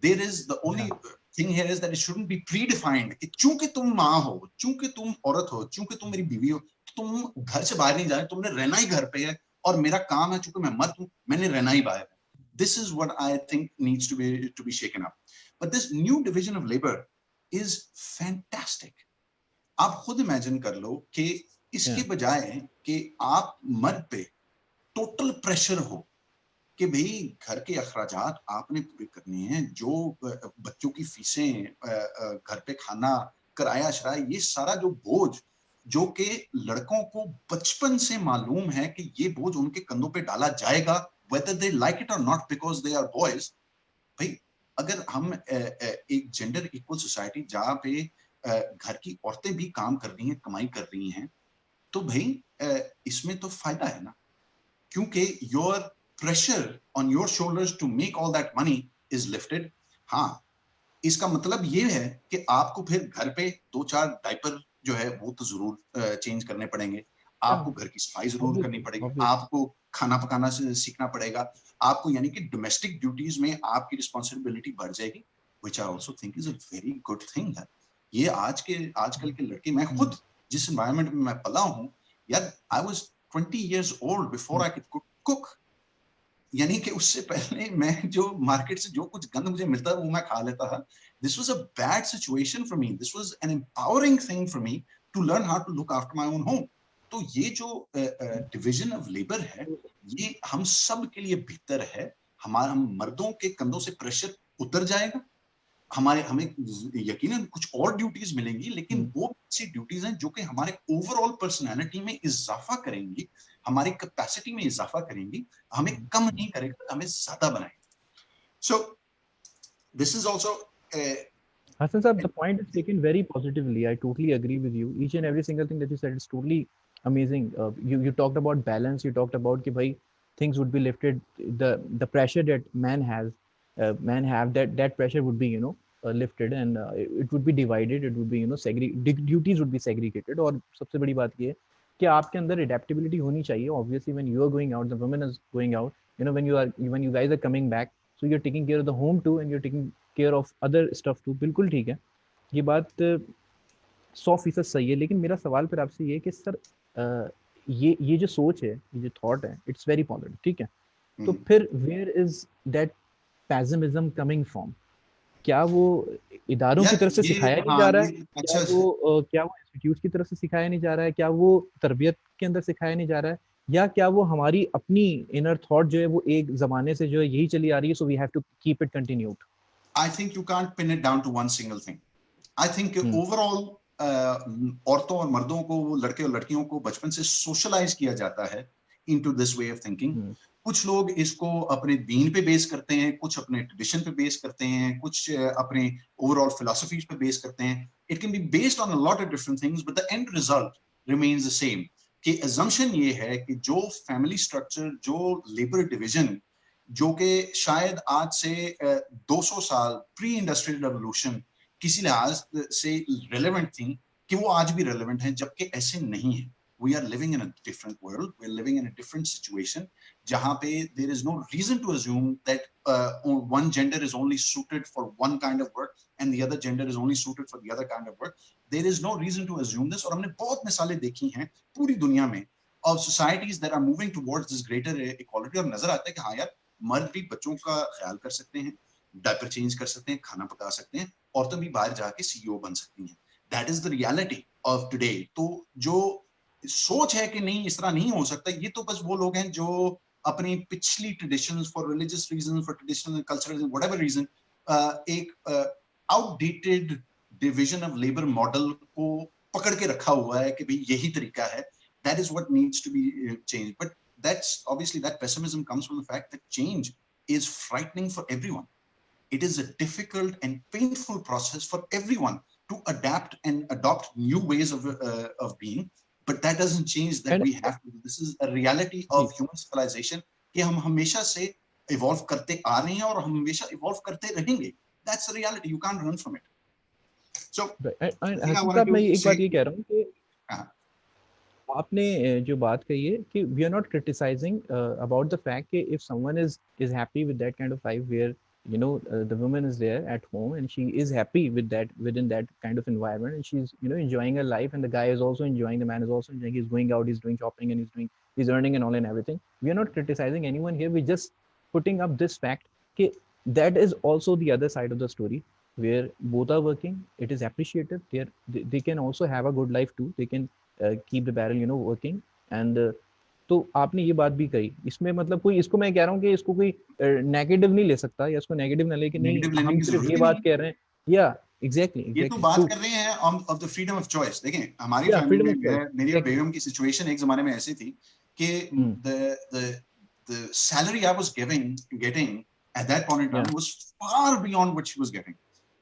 There is the only thing here is that it shouldn't be predefined कि चूंकि तुम माँ हो, चूंकि तुम औरत हो, चूंकि तुम मेरी बीवी हो, तुम घर से बाहर नहीं जाए, तुमने रहना ही घर पे है, और मेरा काम है, चूंकि मैं मर्द हूं, मैंने रहना ही बाहर है. This is what I think needs to be shaken up. But this new division of labor is fantastic. आप खुद इमेजिन कर लो कि इसके बजाय कि आप मर्द पे टोटल प्रेशर हो कि भाई घर के अखराजात आपने पूरे करने हैं, जो बच्चों की फीसें, घर पे खाना, किराया शराया, ये सारा जो बोझ, जो कि लड़कों को बचपन से मालूम है कि ये बोझ उनके कंधों पे डाला जाएगा, whether they like it or not because they are boys। भाई अगर हम एक जेंडर इक्वल सोसाइटी जहाँ पे घर की औरतें भी काम कर रही हैं, कमाई कर रही हैं, तो भाई इसमें तो फायदा है ना, क्योंकि your pressure on your shoulders to make all that money is lifted. हाँ, इसका मतलब ये है कि आपको फिर घर पे 2-4 डायपर जो है वो तो जरूर चेंज करने पड़ेंगे, आपको घर की सफाई जरूर करनी पड़ेगी, आपको खाना पकाना से सीखना पड़ेगा, आपको यानी कि डोमेस्टिक ड्यूटीज में आपकी रिस्पॉन्सिबिलिटी बढ़ जाएगी, which I also think is a very good thing है। ये आजकल के लड़के, मैं खुद जिस एनवायरनमेंट में मैं पला हूँ यार, I was 20 years old before I could cook। यानी कि उससे पहले मैं जो मार्केट से जो कुछ गंद मुझे मिलता वो मैं खा लेता था। This was a bad situation for me, this was an empowering thing for me to learn how to look after my own home. तो ये जो डिवीजन ऑफ लेबर है, ये हम सब के लिए बेहतर है। हमारे हम मर्दों के कंधों से प्रेशर उतर जाएगा, हमारे हमें यकीनन कुछ और ड्यूटीज मिलेंगी, लेकिन वो ऐसी ड्यूटीज हैं जो कि हमारे ओवरऑल पर्सनालिटी में इजाफा करेंगी, हमारी कैपेसिटी में इजाफा करेंगी, हमें कम नहीं करेगा, हमें ज्यादा बनाएगा। So this is also Hassan sir, the point is taken very positively. I totally agree with you. Each and every single thing that you said is totally amazing. You talked about balance. You talked about कि भाई things would be lifted. The pressure that man have that pressure would be lifted, and it would be divided. It would be duties would be segregated. और सबसे बड़ी बात ये है कि आपके अंदर adaptability होनी चाहिए. Obviously, when you are going out, the woman is going out. When you guys are coming back, so you're taking care of the home too, and you're taking care of other stuff too. बिल्कुल ठीक है, ये बात 100% सही है। लेकिन मेरा सवाल फिर आपसे ये है कि सर ये जो सोच है, ये जो थॉट है, इट्स वेरी पॉजिटिव, ठीक है, तो फिर where is that pessimism coming from? क्या वो इदारों की तरफ से सिखाया नहीं जा रहा है? क्या वो इंस्टीट्यूट की तरफ से सिखाया नहीं जा रहा है? क्या वो तरबियत के अंदर सिखाया नहीं जा रहा है? या क्या वो हमारी अपनी इनर थॉट जो है वो एक जमाने से जो है यही चली आ रही है, so we have to keep it continued? I think you can't pin it down to one single thing. I think overall औरतों और मर्दों को, लड़के और लड़कियों को बचपन से सोशलाइज किया जाता है into this way of thinking। कुछ लोग इसको अपने दीन पे बेस करते हैं, कुछ अपने ट्रेडिशन पे बेस करते हैं, कुछ अपने ओवरऑल फिलॉसफीज पे बेस करते हैं। It can be based on a lot of different things, but the end result remains the same। कि assumption ये है कि जो फैमिली स्ट्रक्चर, जो लेबर डिविजन, जो कि शायद आज से 200 साल प्री इंडस्ट्रियल रेवोल्यूशन किसी लिहाज से रेलेवेंट थी, कि वो आज भी रेलेवेंट है, जबकि ऐसे नहीं है। We are living in a different world, we are living in a different situation, जहाँ पे there is no reason to assume that one gender is only suited for one kind of work and the other gender is only suited for the other kind of work। There is no reason to assume this। और हमने बहुत मिसालें देखी हैं पूरी दुनिया में of societies that are moving towards this greater equality, और नजर आता है कि हाँ यार, मर्द भी बच्चों का ख्याल कर सकते हैं, डायपर चेंज कर सकते हैं, खाना पका सकते हैं, औरतें भी बाहर जाके सीईओ बन सकती हैं। That is the reality of today. तो जो सोच है कि नहीं इस तरह नहीं हो सकता, ये तो बस वो लोग हैं जो अपनी पिछली traditions, for religious reason, for traditional cultural whatever reason, एक outdated division of labour model को पकड़ के रखा हुआ है कि भाई यही तरीका है। That is what needs to be change. But that's obviously, that pessimism comes from the fact that change is frightening for everyone। It is a difficult and painful process for everyone to adapt and adopt new ways of being, but that doesn't change that we have to। This is a reality of human civilization कि हम हमेशा से evolve करते आ रहे हैं और हम हमेशा evolve करते रहेंगे। That's the reality, you can't run from it। So मैं एक बात ये कह रहा हूँ कि आपने जो बात कही है कि we are not criticising about the fact कि if someone is happy with that kind of life where the woman is there at home and she is happy with that, within that kind of environment, and she's enjoying her life, and the guy is also enjoying, the man is also enjoying, he's going out, he's doing shopping, and he's earning and all and everything. We are not criticizing anyone here, we're just putting up this fact कि that is also the other side of the story where both are working, it is appreciated, they can also have a good life too, they can keep the barrel you know working and तो आपने ये बात भी कही, इसमें मतलब कोई इसको मैं कह रहा हूँ कि इसको कोई नेगेटिव नहीं ले सकता या इसको नेगेटिव ना ले कि नहीं नेगेटिव लेने हम की सिर्फ जरूरत ये ही नहीं बात है। कह रहे हैं या एग्जैक्टली ये तो एग्जैक्टली बात ट्रू कर रहे हैं of the freedom of choice. देखें हमारी या फैमिली फ्रीडम में, ऑफ चॉइस मेरी और एग्जैक्टली। बेगम की सिचुएशन एक जमाने में ऐसी थी कि the salary I was getting at that point in या time was far beyond what she was getting.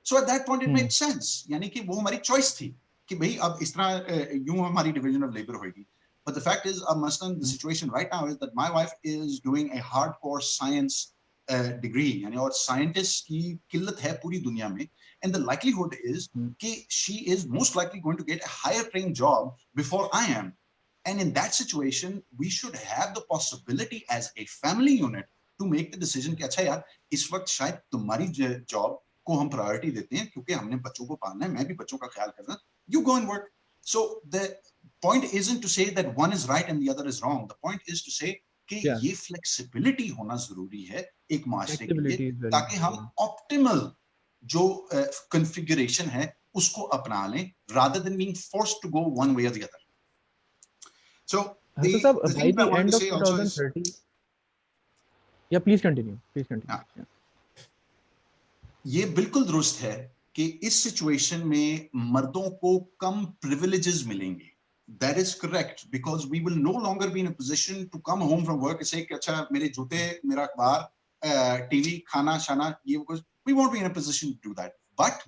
So at that point it made hmm sense, यानी कि वो हमारी चॉइस थी कि भाई अब इस तरह यूं हमारी डिवीजन ऑफ लेबर होगी। But the fact is, Mastan, the situation right now is that my wife is doing a hardcore science degree, यानी और साइंटिस्ट की किल्लत है पूरी दुनिया में, and the likelihood is कि she is most likely going to get a higher paying job before I am. And in that situation, we should have the possibility as a family unit to make the decision कि अच्छा यार इस वक्त शायद तुम्हारी job को हम priority देते हैं क्योंकि हमने बच्चों को पालना है, मैं भी बच्चों का ख्याल करना, you go and work. So the point isn't to say that one is right and the other is wrong. The point is to say कि या ये फ्लेक्सिबिलिटी होना जरूरी है एक माशरे के लिए फ्लेक्सिबिलिटी इज वेरी ताकि हम ऑप्टिमल जो कॉन्फ़िगरेशन है उसको अपना लें rather than being forced to go one way or the other. So Hasan the sahab the by thing the I wanted and to of say also is 2030 या प्लीज हाँ, continue ये बिल्कुल दुरुस्त है कि इस सिचुएशन में मर्दों को कम प्रिविलेजेस मिलेंगे। That is correct because we will no longer be in a position to come home from work and say कि अच्छा मेरे जूते, मेरा अखबार, टीवी, खाना शाना ये कुछ, we won't be in a position to do that. But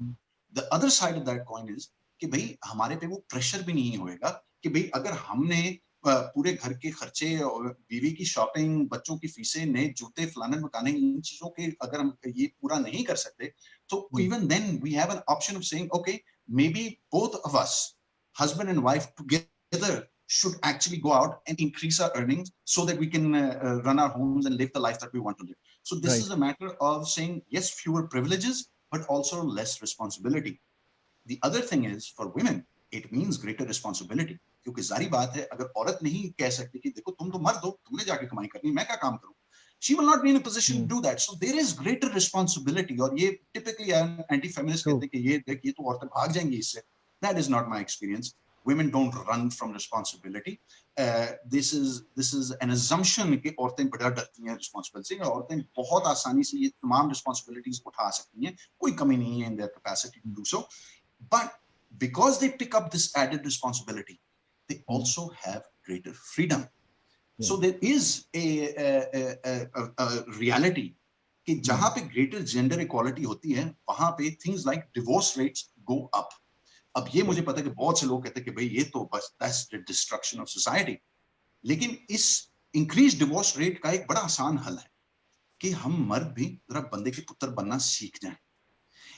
the other side of that coin is कि भाई हमारे पे वो प्रेशर भी नहीं होएगा कि भाई अगर हमने पूरे घर के खर्चे, बीवी की शॉपिंग, बच्चों की फीसें, नए जूते, फलाने मकाने, इन चीजों के अगर हम ये पूरा नहीं कर सकते तो even then we have an option of saying okay maybe both of us husband and wife together should actually go out and increase our earnings so that we can run our homes and live the life that we want to live. So this is right a matter of saying yes, fewer privileges but also less responsibility. The other thing is for women it means greater responsibility क्योंकि जारी बात है अगर औरत नहीं कह सकती कि देखो तुम तो मर्द हो, तुमने जाके कमाई करनी, मैं क्या काम करूं, she will not be in a position to do that. So there is greater responsibility. और ये typically anti feminists ट्रू कहते हैं कि ये देख ये तो औरतें भाग जाएंगी इससे. That is not my experience. Women don't run from responsibility. This is an assumption कि औरतें बड़ा डरती हैं responsibility से. औरतें बहुत आसानी से ये तमाम responsibilities उठा सकती हैं, कोई कमी नहीं है in their capacity to do so. But because they pick up this added responsibility, they also have greater freedom. So there is a reality कि जहां पे greater gender equality होती है वहां पे things like divorce rates go up. अब ये मुझे पता है कि बहुत से लोग कहते हैं कि भाई ये तो बस that's the destruction of society. लेकिन इस increased divorce rate का एक बड़ा आसान हल है कि हम मर्द भी जरा बंदे के पुत्र बनना सीख जाएं.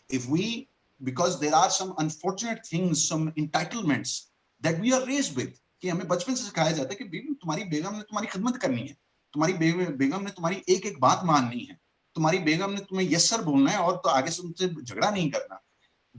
If we, because there are some unfortunate things, some entitlements that we are raised with, कि हमें बचपन से सिखाया जाता है कि बेगम तुम्हारी बेगम ने तुम्हारी खिदमत करनी है, तुम्हारी बेगम ने तुम्हारी एक एक बात माननी है, तुम्हारी बेगम ने तुम्हें यस सर बोलना है और तो आगे से तुमसे झगड़ा नहीं करना.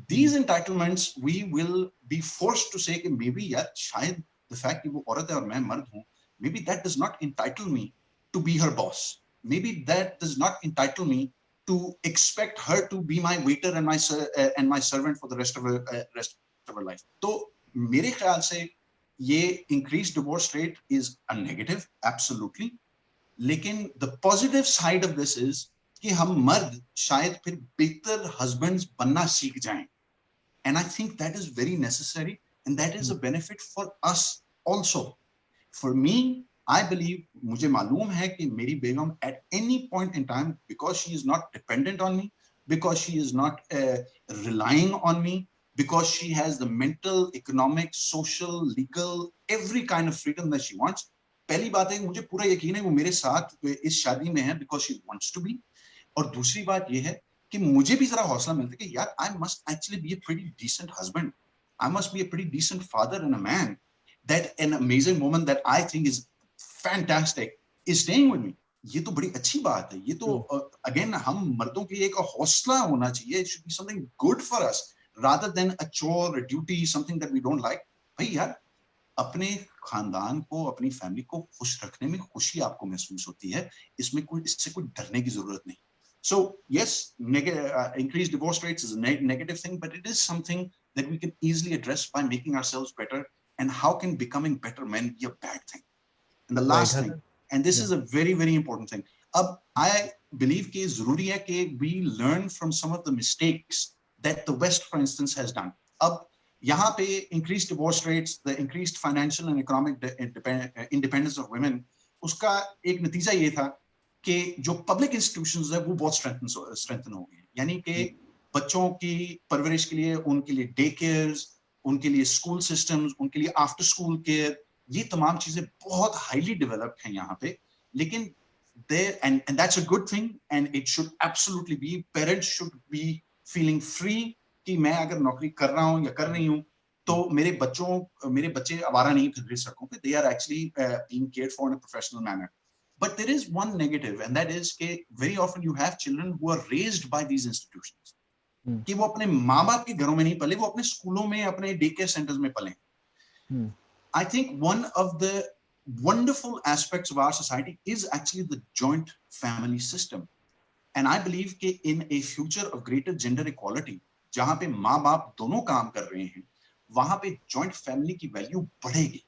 These entitlements we will be forced to say कि maybe यार शायद the fact कि वो औरत है और मैं मर्द हूँ, maybe that does not entitle me to be her boss. Maybe that does not entitle me to expect her to be my waiter and my servant for the rest of her life. तो मेरे ख्याल से ये increased divorce rate is a negative, absolutely. लेकिन the positive side of this is कि हम मर्द शायद फिर बेहतर husbands बनना सीख जाएं. And I think that is very necessary and that is a benefit for us also. For me, I believe, मुझे मालूम है कि मेरी बेगम at any point in time, because she is not dependent on me, because she is not relying on me, because she has the mental, economic, social, legal, every kind of freedom that she wants. पहली बात है मुझे पूरा यकीन है वो मेरे साथ इस शादी में है because she wants to be. और दूसरी बात ये है कि मुझे भी जरा हौसला मिलता है कि यार I must actually be a pretty decent husband. I must be a pretty decent father and a man. That an amazing woman that I think is fantastic is staying with me. ये तो बड़ी अच्छी बात है. ये तो again हम मर्दों के लिए एक हौसला होना चाहिए. It should be something good for us rather than a chore, a duty, something that we don't like. भाई यार अपने खानदान को, अपनी फैमिली को खुश रखने में खुशी आपको महसूस होती है. इसमें कोई इससे कोई डरने की जरूरत नहीं. So yes, increased divorce rates is a negative thing, but it is something that we can easily address by making ourselves better and how can becoming better men be a bad thing? And the Right, last thing, Hassan. and this Yeah. is a very, very important thing. I believe कि जरूरी है कि we learn from some of the mistakes that the West, for instance, has done. अब यहाँ पे increased divorce rates, the increased financial and economic independence of women, उसका एक नतीजा ये था कि जो public institutions है वो बहुत strengthen हो गए. यानी कि बच्चों की परवरिश के लिए उनके लिए डे केयर्स, उनके लिए स्कूल सिस्टम्स, उनके लिए आफ्टर स्कूल केयर, ये तमाम चीजें बहुत हाईली डेवलप्ड हैं यहाँ पे. लेकिन there, and that's a good thing, and it should absolutely be, parents should be feeling free कि मैं अगर नौकरी कर रहा हूँ या कर रही हूँ तो मेरे बच्चे आवारा नहीं फिर रहे सड़कों पे. They are actually being cared for in a professional manner. But there is one negative, and that is कि very often you have children who are raised by these institutions. कि वो अपने माँ बाप के घरों में नहीं पले, वो अपने स्कूलों में, अपने डे केयर सेंटर्स में पले. I think one of the wonderful aspects of our society is actually the joint family system. And I believe कि in a future of greater gender equality, जहाँ पे माँ बाप दोनों काम कर रहे हैं, वहाँ पे joint family की value बढ़ेगी.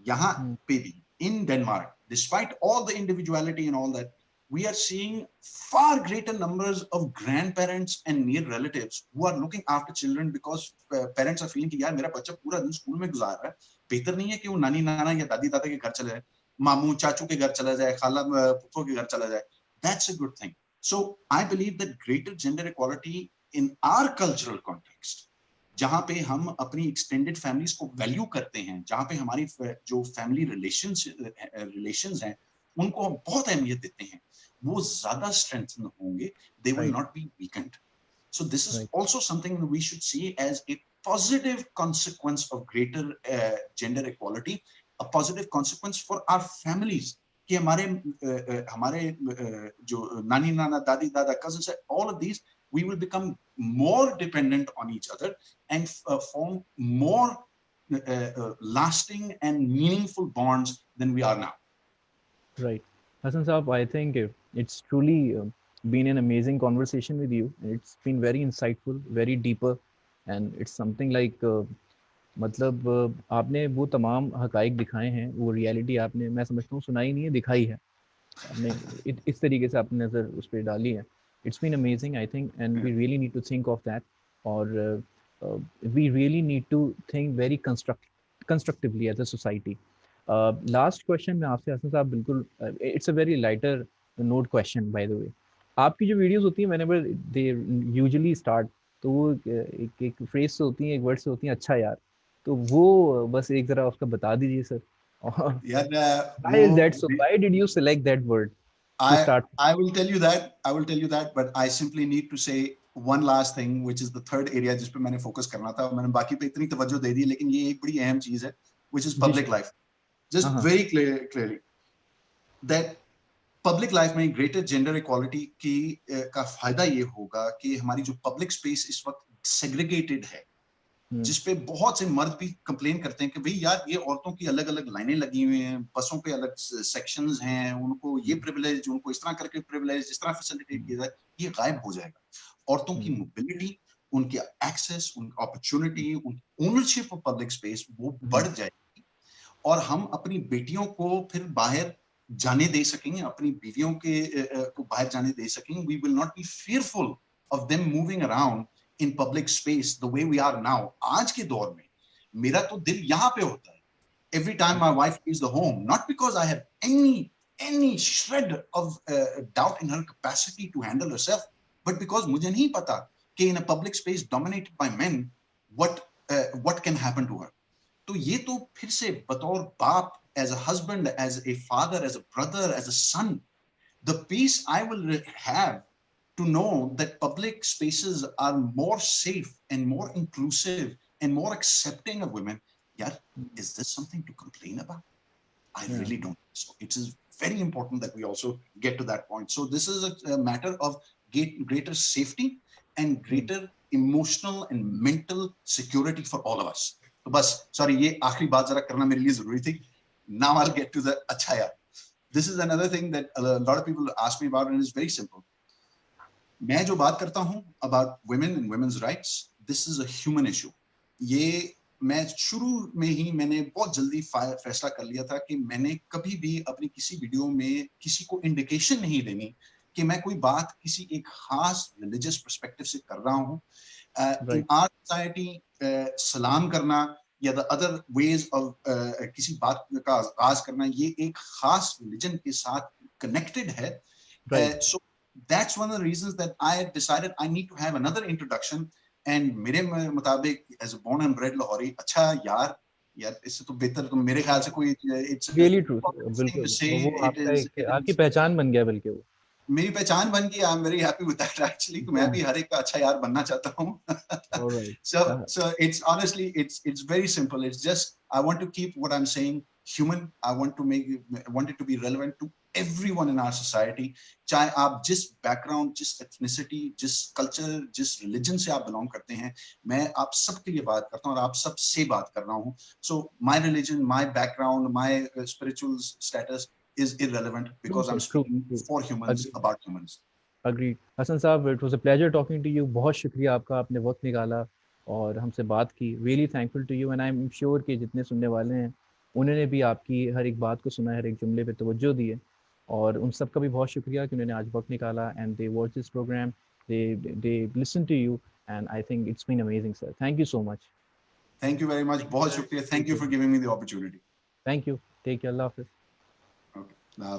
यहाँ पे भी, in Denmark, despite all the individuality and all that, we are seeing far greater numbers of grandparents and near relatives who are looking after children because parents are feeling कि यार मेरा बच्चा पूरा दिन स्कूल में गुजार रहा है, बेहतर नहीं है कि वो नानी नाना या दादी दादा के घर चला जाए, मामू चाचू के घर चला जाए, खाला फूफो के घर चला जाए. That's a good thing. So I believe that greater gender equality in our cultural context, जहाँ पे हम अपनी extended families को value करते हैं, जहाँ पे हमारी जो family relations हैं, उनको हम बहुत अहमियत देते हैं, वो ज़्यादा strengthen होंगे. They will not be weakened. So this is also something that we should see as a positive consequence of greater gender equality, a positive consequence for our families. कि हमारे जो नानी नाना दादी दादा cousins, all of these, we will become more dependent on each other and form more lasting and meaningful bonds than we are now. Right. Hassan Saab, I think it's truly been an amazing conversation with you. It's been very insightful, very deeper, and it's something like मतलब आपने वो तमाम हकाइक दिखाए हैं, वो reality आपने, मैं समझता हूँ, सुनाई नहीं है, दिखाई है आपने. इस तरीके से आपने नज़र उस पर डाली है. It's been amazing I think, and we really need to think of that. और we really need to think very constructively as a society. Last question मैं आपसे, हसन साहब, बिल्कुल it's a very lighter note question by the way. आपकी जो videos होती हैं, whenever they usually start, तो वो एक फ्रेज से होती हैं, एक वर्ड से होती हैं, अच्छा यार. तो वो बस एक जरा उसका बता दीजिए सर. यार Why is that so? Why did you select that word to start? I will tell you that, but I simply need to say one last thing, which is the third area जिस पे मैंने focus करना था. मैंने बाकी पे इतनी तवज्जो दे दी, लेकिन ये एक बड़ी अहम चीज है, which is public life. Just very clearly that public life में greater gender equality की का फायदा ये होगा कि हमारी जो public space इस वक्त segregated है, जिसपे बहुत से मर्द भी कंप्लेन करते हैं कि भाई यार ये औरतों की अलग अलग लाइनें लगी हुई हैं, बसों पे अलग सेक्शंस हैं, उनको ये प्रिविलेज, उनको इस तरह करके प्रिविलेज, इस तरह फैसिलिटेट किया जाए, ये गायब हो जाएगा. औरतों की मोबिलिटी, उनके एक्सेस, उनकी opportunity, ownership of public space वो बढ़ जाएगी, और हम अपनी बेटियों को फिर बाहर जाने दे सकेंगे, अपनी बीवियों के को बाहर जाने दे सकेंगे. We will not be fearful of them moving around in public space the way we are now. आज के दौर में मेरा तो दिल यहाँ पे होता है every time my wife leaves the home, not because I have any shred of doubt in her capacity to handle herself, but because मुझे नहीं पता कि in a public space dominated by men what can happen to her. तो ये तो फिर से बतौर बाप, as a husband, as a father, as a brother, as a son, the peace I will have to know that public spaces are more safe and more inclusive and more accepting of women. Yeah, is this something to complain about? I really don't. So it is very important that we also get to that point. So this is a matter of greater safety and greater emotional and mental security for all of us. तो बस, sorry, ये आखिरी बात जरा करना मेरे लिए जरूरी थी. Now I'll get to the अच्छा यार. This is another thing that a lot of people ask me about, and it's very simple. मैं जो बात करता हूं about women and women's rights, this is a human issue. ये मैं शुरू में ही मैंने बहुत जल्दी फैसला कर लिया था कि मैंने कभी भी अपनी किसी वीडियो में किसी को इंडिकेशन नहीं देनी कि मैं कोई बात किसी एक खास रिलीजियस पर्सपेक्टिव से कर रहा हूँ। इन राइट, आवर सोसाइटी सलाम करना या द अदर वेज ऑफ किसी बात का आगाज करना ये एक खास रिलीजन के साथ कनेक्टेड है। Right, So that's one of the reasons that I decided I need to have another introduction. And मेरे मुताबिक as a born and bred Lahori, अच्छा यार इससे तो बेहतर तो मेरे ख्याल से कोई it's a really true, thing to बिल्कुल, say. वो It आपका is एक आपकी पहचान बन गया बल्कि वो। मेरी पहचान बन गई। आई am very happy with that actually. तो मैं भी हर एक का अच्छा यार बनना चाहता हूँ। Alright, so it's honestly it's very simple. It's just I want to keep what I'm saying human. I want it to be relevant to everyone in our society. चाहे आप जिस बैकग्राउंड, जिस एथनिसिटी, जिस कल्चर, जिस religion से आप belong करते हैं, मैं आप सबके लिए बात करता हूँ और आप सब से बात कर रहा हूँ। So my religion, my background, my spiritual status is irrelevant true because I'm sir, true, speaking true, for humans, agree, about humans. Agree. Hasan साहब, it was a pleasure talking to you, बहुत शुक्रिया आपका, आपने वक़्त निकाला और हमसे बात की। Really thankful to you and I am sure कि जितने सुनने वाले हैं, उन्होंने भी आपकी हर एक बात को सुना, हर एक जुमले पे तवज्जो दी है और उन सब का भी बहुत शुक्रिया कि उन्होंने आज वक़्त निकाला and they watch this programme, they listen to you and I think it's been amazing sir. Thank you so much. Thank you very much. बहुत शुक्रिया. Thank you for giving me the opportunity. Thank you, take care, अल्लाह हाफ़िज़। Okay. Nah,